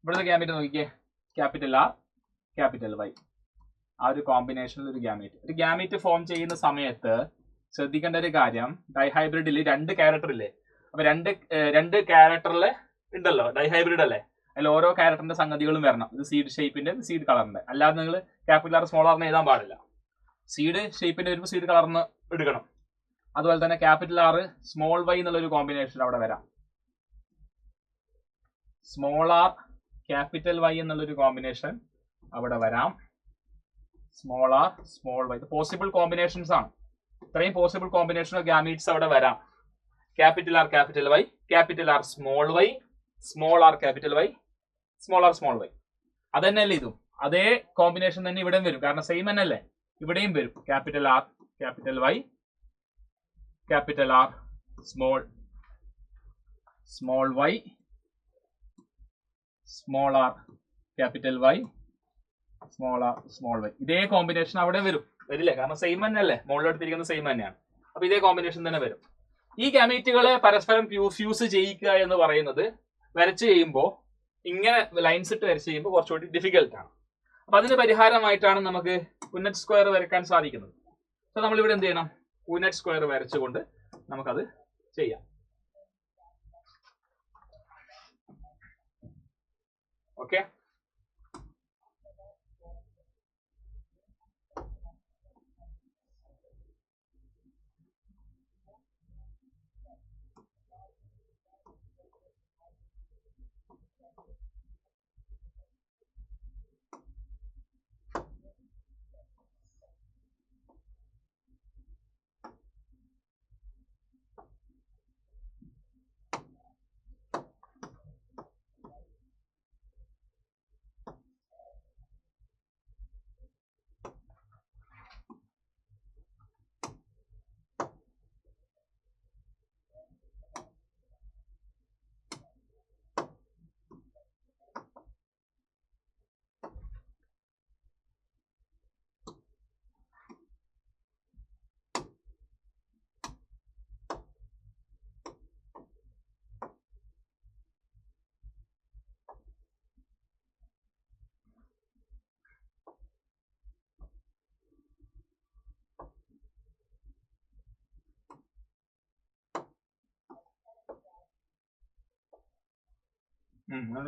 ഇവിടുത്തെ ഗാമീറ്റ് നോക്കിക്കേ. Capital R, capital Y. ആ ഒരു കോമ്പിനേഷനിൽ ഒരു ഗാമീറ്റ് ഫോം ചെയ്യുന്ന സമയത്ത് ശ്രദ്ധിക്കേണ്ട ഒരു കാര്യം, ഡൈഹൈബ്രിഡിൽ 2 ക്യാരക്ടർ ഇല്ലേ? അപ്പൊ രണ്ട് ക്യാരക്ടറിൽ ഉണ്ടല്ലോ, ഡൈഹൈബ്രിഡ് അല്ലേ? അതിൽ ഓരോ ക്യാരക്ടറിന്റെ സംഗതികളും വരണം. ഇത് സീഡ് ഷേപ്പിന്റെ, സീഡ് കളറിന്റെ. അല്ലാതെ നിങ്ങൾ ക്യാപിറ്റൽ ആർ, സ്മോൾ ആറിന് എഴുതാൻ പാടില്ല. സീഡ് ഷേപ്പിന്റെ വരുമ്പോൾ സീഡ് കളറിന് എടുക്കണം. അതുപോലെ തന്നെ ക്യാപിറ്റൽ ആർ, സ്മോൾ വൈ എന്നുള്ള ഒരു കോമ്പിനേഷൻ അവിടെ വരാം. സ്മോൾ ആർ, ക്യാപിറ്റൽ വൈ എന്നുള്ളൊരു കോമ്പിനേഷൻ അവിടെ വരാം. Small R, small Y. ഇത് പോസിബിൾ കോമ്പിനേഷൻസ് ആണ്. ഇത്രയും പോസിബിൾ കോമ്പിനേഷൻ ഓഫ് ഗാമീറ്റ്സ് അവിടെ വരാം. Capital R, capital Y, capital R, small Y, small R, capital Y, small R, small Y. അത് തന്നെയല്ലേ ഇതും? അതേ കോമ്പിനേഷൻ തന്നെ ഇവിടെയും വരും. കാരണം സെയിം തന്നെയല്ലേ? ഇവിടെയും വരും. Capital R, capital Y, capital R, small Y, small R, capital Y, small R, small Y. ഇതേ കോമ്പിനേഷൻ അവിടെ വരില്ലേ? കാരണം സെയിം തന്നെയല്ലേ? മുകളിലെടുത്തിരിക്കുന്നത് സെയിം തന്നെയാണ്. അപ്പൊ ഇതേ കോമ്പിനേഷൻ തന്നെ വരും. ഈ ഗാമീറ്റുകളെ പരസ്പരം ഫ്യൂസ് ചെയ്യിക്കുക എന്ന് പറയുന്നത് വരച്ച് ചെയ്യുമ്പോൾ, ഇങ്ങനെ ലൈൻസ് ഇട്ട് വരച്ച് ചെയ്യുമ്പോൾ കുറച്ചുകൂടി ഡിഫിക്കൽട്ട് ആണ്. അപ്പൊ അതിന് പരിഹാരമായിട്ടാണ് നമുക്ക് പുന്നറ്റ് സ്ക്വയർ വരയ്ക്കാൻ സാധിക്കുന്നത്. അപ്പൊ നമ്മളിവിടെ എന്ത് ചെയ്യണം? പുന്നറ്റ് സ്ക്വയർ വരച്ചുകൊണ്ട് നമുക്കത് ചെയ്യാം. ഓക്കെ.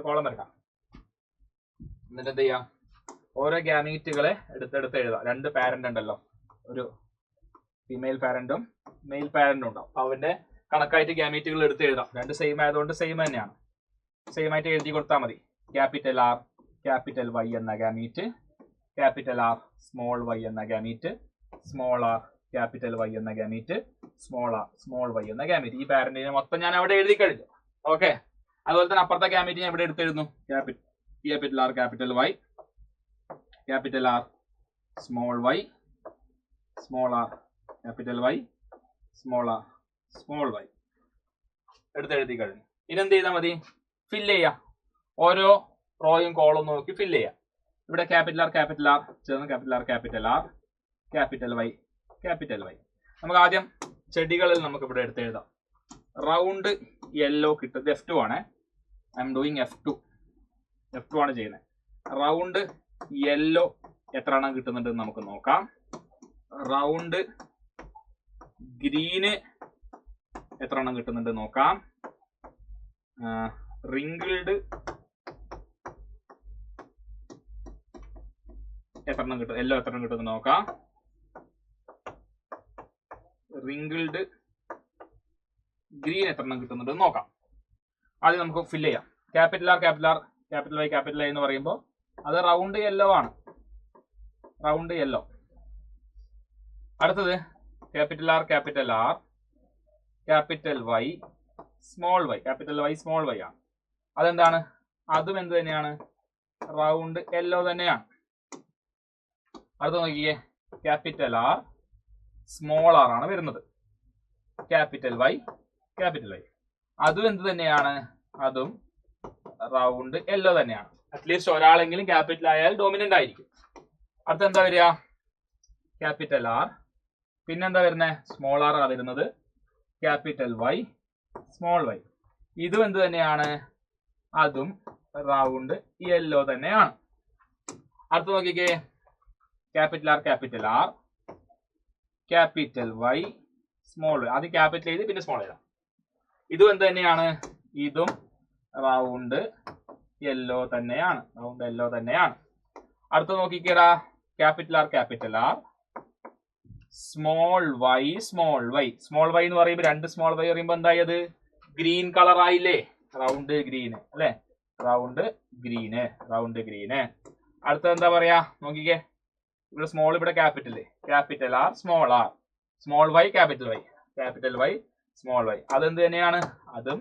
കോളം വരക്കാം. എന്നിട്ട് എന്ത് ചെയ്യാം, ഓരോ ഗ്യാമീറ്റുകളെ എടുത്തെടുത്ത് എഴുതാം. 2 പാരന്റ് ഉണ്ടല്ലോ, ഒരു ഫീമെയിൽ പാരന്റും മെയിൽ പാരന്റും ഉണ്ടാവും. അവന്റെ കണക്കായിട്ട് ഗ്യാമീറ്റുകൾ എടുത്ത് എഴുതാം. 2 സെയിം ആയതുകൊണ്ട് സെയിം തന്നെയാണ്. സെയിം ആയിട്ട് എഴുതി കൊടുത്താൽ മതി. ക്യാപിറ്റൽ ആർ ക്യാപിറ്റൽ വൈ എന്ന gamete, capital R small Y എന്ന gamete, small R capital Y എന്ന gamete, small R small Y എന്ന ഗ്യാമീറ്റ്. ഈ പാരന്റിനെ മൊത്തം ഞാൻ അവിടെ എഴുതി കഴിഞ്ഞു. ഓക്കെ. അതുപോലെ തന്നെ അപ്പുറത്തെ ഗ്യാമീറ്റ് ഞാൻ ഇവിടെ എടുത്തെഴുതുന്നു. Capital R capital Y, capital R small Y, small R capital Y, small R small Y എടുത്തെഴുതി കഴിഞ്ഞു. ഇനി എന്ത് ചെയ്താൽ മതി, ഫില്ല് ചെയ്യാം. ഓരോ റോയും കോളും നോക്കി ഫില്ല് ചെയ്യാം. ഇവിടെ ക്യാപിറ്റൽ ആർ ചേർന്ന് capital R capital Y capital Y. നമുക്ക് ആദ്യം ചെടികളിൽ നമുക്ക് ഇവിടെ എടുത്തെഴുതാം. റൗണ്ട് യെല്ലോ കിട്ടുന്നത് F2 ആണ്. ഐ എം ഡൂയിങ് F2 ആണ് ചെയ്യുന്നത്. റൗണ്ട് യെല്ലോ എത്ര എണ്ണം കിട്ടുന്നുണ്ട് നമുക്ക് നോക്കാം. റൗണ്ട് ഗ്രീന് എത്ര എണ്ണം കിട്ടുന്നുണ്ട് നോക്കാം. റിങ്കിൾഡ് എത്ര എണ്ണം കിട്ടും, യെല്ലോ എത്ര എണ്ണം കിട്ടുന്നു നോക്കാം. റിങ്കിൾഡ് ഗ്രീൻ എത്ര എണ്ണം കിട്ടുന്നുണ്ട് നോക്കാം. ആദ്യം നമുക്ക് ഫില്ല് ചെയ്യാം. ക്യാപിറ്റൽ ആർ ക്യാപിറ്റൽ വൈ എന്ന് പറയുമ്പോൾ അത് റൗണ്ട് യെല്ലോ ആണ്. Round yellow. അടുത്തത് capital R capital Y small Y, capital Y small Y ആണ്. അതെന്താണ്, അതും എന്ത് തന്നെയാണ്, റൗണ്ട് യെല്ലോ തന്നെയാണ്. അടുത്ത നോക്കിയേ, ക്യാപിറ്റൽ ആർ സ്മോൾ ആർ ആണ് വരുന്നത്. ക്യാപിറ്റൽ വൈ അതും എന്ത് തന്നെയാണ്, അതും റൗണ്ട് യെല്ലോ തന്നെയാണ്. അറ്റ്ലീസ്റ്റ് ഒരാളെങ്കിലും ക്യാപിറ്റൽ ആയാൽ ഡോമിനന്റ് ആയിരിക്കും. അടുത്ത എന്താ വരിക, ക്യാപിറ്റൽ ആർ, പിന്നെന്താ വരുന്നത്, സ്മോൾ ആർ ആണ് വരുന്നത്. ക്യാപിറ്റൽ വൈ സ്മോൾ വൈ ഇതും എന്ത് തന്നെയാണ്, അതും റൗണ്ട് യെല്ലോ തന്നെയാണ്. അടുത്ത നോക്കിക്കേ, capital R capital Y small Y. ആദ്യം ക്യാപിറ്റൽ എഴുതി പിന്നെ സ്മോൾ എഴുതാം. ഇതും എന്ത് തന്നെയാണ്, ഇതും റൗണ്ട് യെല്ലോ തന്നെയാണ്. അടുത്ത നോക്കിക്കേടാ, ക്യാപിറ്റൽ ആർ സ്മോൾ വൈ എന്ന് പറയുമ്പോൾ 2 സ്മോൾ വൈ പറയുമ്പോൾ എന്തായത്, ഗ്രീൻ കളർ ആയില്ലേ, റൗണ്ട് ഗ്രീന് അല്ലെ, റൗണ്ട് ഗ്രീന്. അടുത്ത എന്താ പറയാ നോക്കിക്കേ, ഇവിടെ സ്മോൾ, ഇവിടെ capital R small Y capital Y small Y അതെന്ത് തന്നെയാണ്, അതും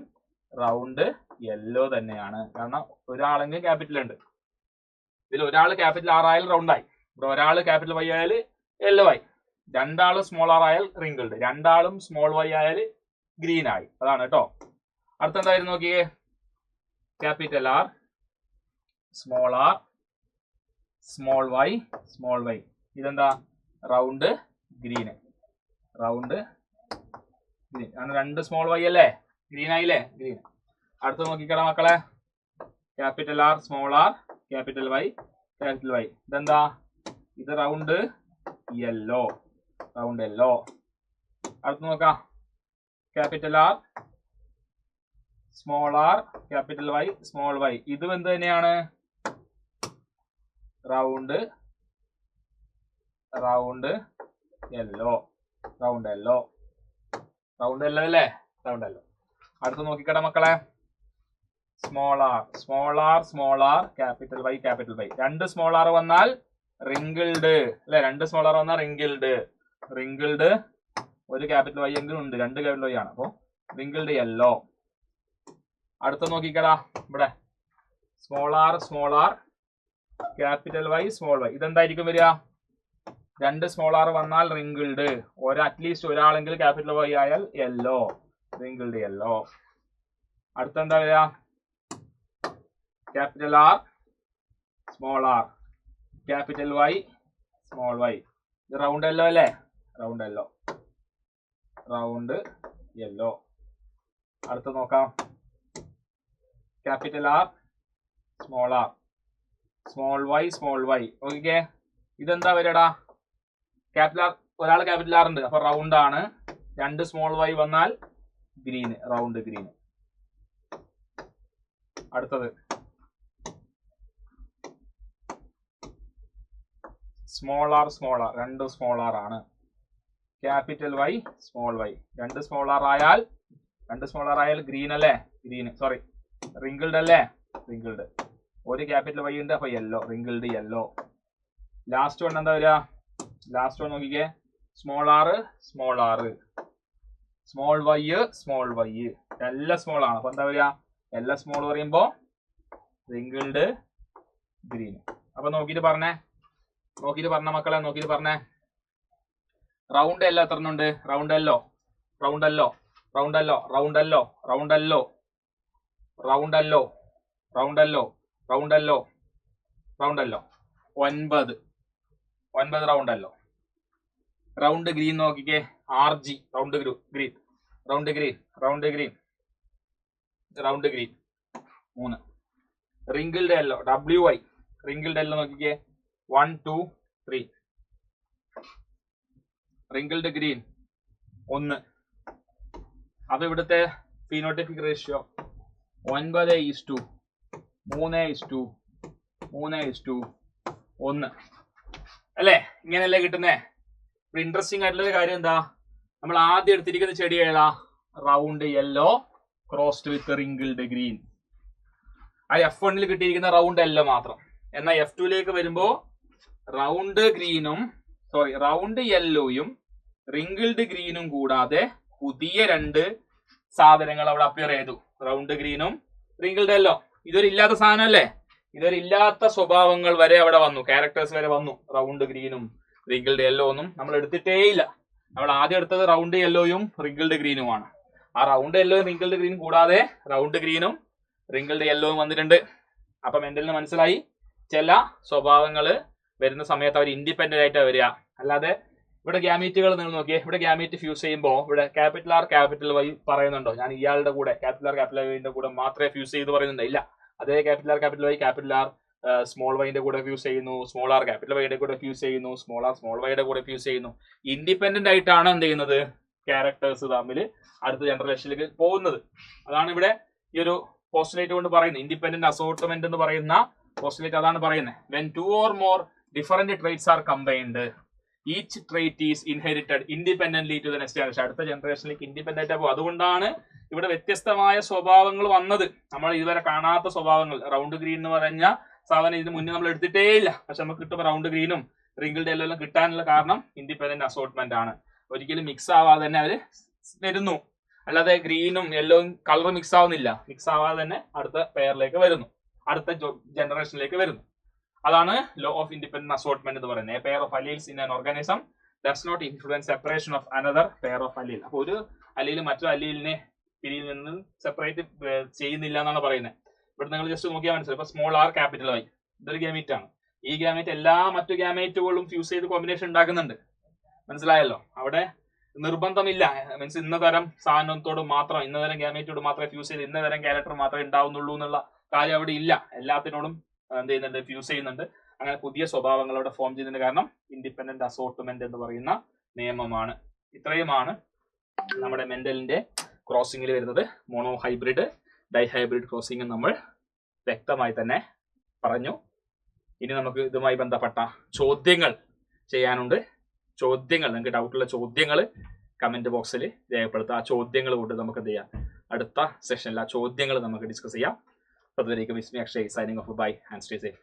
റൗണ്ട് യെല്ലോ തന്നെയാണ്. കാരണം ഒരാളെങ്കിലും ക്യാപിറ്റൽ ഉണ്ട്. ഇതിൽ ഒരാൾ ക്യാപിറ്റൽ ആർ ആയാൽ റൗണ്ട് ആയി, ഇവിടെ ഒരാൾ ക്യാപിറ്റൽ വൈ ആയാൽ യെല്ലോ ആയി, 2 ആള് സ്മോൾ ആർ ആയാൽ റിങ്കിൾഡ്, 2 ആളും സ്മോൾ വൈ ആയാൽ ഗ്രീൻ ആയി. അതാണ് കേട്ടോ. അടുത്ത എന്തായിരുന്നു നോക്കിയേ, ക്യാപിറ്റൽ ആർ സ്മോൾ വൈ ഇതെന്താ, റൗണ്ട് ഗ്രീന് കാരണം 2 സ്മോൾ വൈ അല്ലേ, ഗ്രീൻ ആയില്ലേ, ഗ്രീൻ. അടുത്ത് നോക്കിക്കടാ മക്കളെ, ക്യാപിറ്റൽ ആർ ക്യാപിറ്റൽ വൈ ഇതെന്താ, ഇത് റൗണ്ട് യെല്ലോ. അടുത്ത് നോക്കാം, capital R capital Y small Y ഇതും എന്ത് തന്നെയാണ്, റൗണ്ട് യെല്ലോ അല്ലേ, റൗണ്ട് യെല്ലോ. അടുത്ത് നോക്കിക്കട മക്കളെ, small R capital Y 2 small R വന്നാൽ റിങ്കിൾഡ് അല്ലെ, 2 സ്മോൾ ആർ വന്നാൽ റിങ്കിൾഡ് ഒരു ക്യാപിറ്റൽ വൈ എങ്കിലും ഉണ്ട്, 2 ക്യാപിറ്റൽ വൈ ആണ്, അപ്പൊ റിങ്കിൾഡ് യെല്ലോ. അടുത്ത നോക്കിക്കടാ, ഇവിടെ small R capital Y small Y ഇതെന്തായിരിക്കും വരിക, 2 സ്മോൾ ആർ വന്നാൽ റിങ്കിൾഡ്, അറ്റ്ലീസ്റ്റ് ഒരാളെങ്കിലും ക്യാപിറ്റൽ വൈ ആയാൽ യെല്ലോ, റിങ്കിൾഡ് യെല്ലോ. അടുത്ത എന്താ വരിക, capital R capital Y small Y ഇത് റൗണ്ട് യെല്ലോ അല്ലേ, റൗണ്ട് യെല്ലോ. അടുത്ത നോക്കാം, capital R small Y okay. ഇതെന്താ വരടാ, ഒരാൾ ക്യാപിറ്റൽ ആർ ഉണ്ട്, അപ്പൊ റൗണ്ട് ആണ്. 2 സ്മോൾ വൈ വന്നാൽ ഗ്രീൻ, റൗണ്ട് ഗ്രീൻ. അടുത്തത് സ്മോൾ ആർ രണ്ട് സ്മോൾ ആർ ആണ്. ക്യാപിറ്റൽ വൈ സ്മോൾ വൈ രണ്ട് സ്മോൾ ആർ ആയാൽ ഗ്രീൻ അല്ലേ, ഗ്രീൻ സോറി റിങ്കിൾഡ് അല്ലേ, റിങ്കിൾഡ്. ഒരു ക്യാപിറ്റൽ വൈ ഉണ്ട്, അപ്പൊ yellow, wrinkled yellow. Last one എന്താ വരിക? ലാസ്റ്റ് വൺ നോക്കിക്കേ, സ്മോൾ ആർ സ്മോൾ വൈ എല്ലാം സ്മോൾ ആണ്. അപ്പൊ എന്താ വരിക? എല്ലാം സ്മോൾ പറയുമ്പോ റിങ്കിൾഡ് ഗ്രീൻ. അപ്പൊ നോക്കിട്ട് പറഞ്ഞേ മക്കളെ, നോക്കിട്ട് പറഞ്ഞേ. റൗണ്ട് എല്ലോ എത്ര ഉണ്ട്? റൗണ്ട് എല്ലോ 9 റൗണ്ട് അല്ലോ. റൗണ്ട് ഗ്രീൻ നോക്കിക്കേ, RG റൗണ്ട് ഗ്രീൻ 3. റിങ്കിൾഡ് എല്ലോ WI റിങ്കിൾഡ് എല്ലോ നോക്കിക്കേ 1 2 3. Wrinkled green 1. അപ്പൊ ഇവിടുത്തെ ഫിനോടൈപ്പിക് റേഷ്യോ 9:3:1 അല്ലേ? ഇങ്ങനെയല്ലേ കിട്ടുന്നേ? ഇൻട്രസ്റ്റിംഗ് ആയിട്ടുള്ള കാര്യം എന്താ, നമ്മൾ ആദ്യം എടുത്തിരിക്കുന്ന ചെടി ഏതാ? Round yellow crossed with wrinkled green. ആ F1 കിട്ടിയിരിക്കുന്ന റൗണ്ട് യെല്ലോ മാത്രം. എന്നാൽ F2 വരുമ്പോ റൗണ്ട് യെല്ലോയും റിങ്കിൾഡ് ഗ്രീനും കൂടാതെ പുതിയ 2 സാധനങ്ങൾ അവിടെ അപ്പിയർ ചെയ്തു. റൗണ്ട് ഗ്രീനും റിങ്കിൾഡ് യെല്ലോ. ഇതൊരില്ലാത്ത സാധനമല്ലേ? ഇതൊരില്ലാത്ത സ്വഭാവങ്ങൾ വരെ അവിടെ വന്നു, ക്യാരക്ടേഴ്സ് വരെ വന്നു. റൗണ്ട് ഗ്രീനും റിങ്കിൾഡ് യെല്ലോ ഒന്നും നമ്മൾ എടുത്തിട്ടേ ഇല്ല. നമ്മൾ ആദ്യം എടുത്തത് റൗണ്ട് യെല്ലോയും റിങ്കിൾഡ് ഗ്രീനുമാണ്. ആ റൗണ്ട് യെല്ലോയും റിങ്കിൾഡ് ഗ്രീനും കൂടാതെ റൗണ്ട് ഗ്രീനും റിങ്കിൾഡ് യെല്ലോയും വന്നിട്ടുണ്ട്. അപ്പൊ മെന്റലിന് മനസ്സിലായി, ചില സ്വഭാവങ്ങൾ വരുന്ന സമയത്ത് അവർ ഇൻഡിപെൻഡന്റ് ആയിട്ടാണ് വരിക. അല്ലാതെ ഇവിടെ ഗ്യാമീറ്റുകൾ നിങ്ങൾ നോക്കിയേ, ഇവിടെ ഗ്യാമീറ്റ് ഫ്യൂസ് ചെയ്യുമ്പോൾ ഇവിടെ ക്യാപിറ്റൽ ആർ ക്യാപിറ്റൽ വൈ പറയുന്നുണ്ടോ? ഞാൻ ഇയാളുടെ കൂടെ ക്യാപിറ്റൽ ആർ ക്യാപിറ്റൽ വൈന്റെ കൂടെ മാത്രമേ ഫ്യൂസ് ചെയ്ത് പറയുന്നുണ്ടോ? ഇല്ല. അതേ capital R capital R small വൈന്റെ കൂടെ ഫ്യൂസ് ചെയ്യുന്നു, സ്മോൾ ആർ ക്യാപിറ്റൽ വൈയുടെ കൂടെ ഫ്യൂസ് ചെയ്യുന്നു, സ്മോൾ ആർ സ്മോൾ വൈയുടെ കൂടെ ഫ്യൂസ് ചെയ്യുന്നു. ഇൻഡിപെൻഡന്റ് ആയിട്ടാണ് എന്ത് ചെയ്യുന്നത്? ക്യാരക്ടേഴ്സ് തമ്മിൽ അടുത്ത ജനറേഷനിലേക്ക് പോകുന്നത്. അതാണ് ഇവിടെ ഈ ഒരു പോസ്റ്റുലേറ്റ് കൊണ്ട് പറയുന്നത്. ഇൻഡിപെൻഡന്റ് അസോർട്ട്മെന്റ് എന്ന് പറയുന്ന പോസ്റ്റുലേറ്റ് അതാണ് പറയുന്നത്. When 2 or more different traits are combined, each trait is inherited independently to the next generation. അടുത്ത ജനറേഷനിലേക്ക് ഇൻഡിപെൻഡന്റ് ആയി പോകും. അതുകൊണ്ടാണ് ഇവിടെ വ്യത്യസ്തമായ സ്വഭാവങ്ങൾ വന്നത്, നമ്മൾ ഇതുവരെ കാണാത്ത സ്വഭാവങ്ങൾ. റൗണ്ട് ഗ്രീൻ എന്ന് പറഞ്ഞ സാധനം ഇതിന് മുന്നേ നമ്മൾ എടുത്തിട്ടേ ഇല്ല, പക്ഷെ നമുക്ക് കിട്ടുമ്പോൾ റൗണ്ട് ഗ്രീനും റിങ്കിൾഡ് യെല്ലോ എല്ലാം കിട്ടാനുള്ള കാരണം ഇൻഡിപെൻഡന്റ് അസോർട്ട്മെന്റ് ആണ്. ഒരിക്കലും മിക്സ് ആവാതെ തന്നെ അവര് വരുന്നു. അല്ലാതെ ഗ്രീനും യെല്ലോയും കളർ മിക്സ് ആവുന്നില്ല, മിക്സ് ആവാതെ തന്നെ അടുത്ത പെയറിലേക്ക് വരുന്നു, അടുത്ത ജനറേഷനിലേക്ക് വരുന്നു. അതാണ് ലോ ഓഫ് ഇൻഡിപെൻഡന്റ് അസോർട്ട്മെന്റ് എന്ന് പറയുന്നത്. A pair of alleles in an organism does not influence separation of another pair of allele. അപ്പൊ ഒരു അലീൽ മറ്റൊരു അലീലിനെ പിരിയിൽ നിന്ന് സെപ്പറേറ്റ് ചെയ്യുന്നില്ല എന്നാണ് പറയുന്നത്. ഇവിടെ നിങ്ങൾ ജസ്റ്റ് നോക്കിയാൽ മനസ്സിലായി. ഇപ്പൊ സ്മോൾ ആർ ക്യാപിറ്റൽ വൈ ഇതൊരു ഗ്യാമേറ്റ് ആണ്. ഈ ഗ്യാമേറ്റ് എല്ലാ മറ്റു ഗ്യാമേറ്റുകളും ഫ്യൂസ് ചെയ്ത് കോമ്പിനേഷൻ ഉണ്ടാക്കുന്നുണ്ട്. മനസ്സിലായല്ലോ? അവിടെ നിർബന്ധമില്ല, മീൻസ് ഇന്ന തരം സാധനത്തോട് മാത്രം, ഇന്ന തരം ഗ്യാമേറ്റോട് മാത്രമേ ഫ്യൂസ് ചെയ്ത് ഇന്ന തരം ക്യാരക്ടർ മാത്രമേ ഉണ്ടാവുന്നുള്ളൂ എന്നുള്ള കാര്യം അവിടെ ഇല്ല. എല്ലാത്തിനോടും എന്ത് ചെയ്യുന്നുണ്ട്? ഫ്യൂസ് ചെയ്യുന്നുണ്ട്. അങ്ങനെ പുതിയ സ്വഭാവങ്ങൾ അവിടെ ഫോം ചെയ്യുന്നതിന് കാരണം ഇൻഡിപെൻഡന്റ് അസോർട്ട്മെന്റ് എന്ന് പറയുന്ന നിയമമാണ്. ഇത്രയുമാണ് നമ്മുടെ മെന്റലിന്റെ ക്രോസിംഗിൽ വരുന്നത്. മോണോ ഹൈബ്രിഡ്, ഡൈഹൈബ്രിഡ് ക്രോസിംഗ് നമ്മൾ വ്യക്തമായി തന്നെ പറഞ്ഞു. ഇനി നമുക്ക് ഇതുമായി ബന്ധപ്പെട്ട ചോദ്യങ്ങൾ ചെയ്യാനുണ്ട്. ചോദ്യങ്ങൾ, നിങ്ങൾക്ക് ഡൗട്ടുള്ള ചോദ്യങ്ങൾ കമന്റ് ബോക്സിൽ രേഖപ്പെടുത്തുക. ആ ചോദ്യങ്ങൾ കൊണ്ട് നമുക്ക് എന്ത് ചെയ്യാം? അടുത്ത സെഷനിൽ ആ ചോദ്യങ്ങൾ നമുക്ക് ഡിസ്കസ് ചെയ്യാം. അതുവരേക്കും വിസ്മി Akshay signing off, bye and stay safe.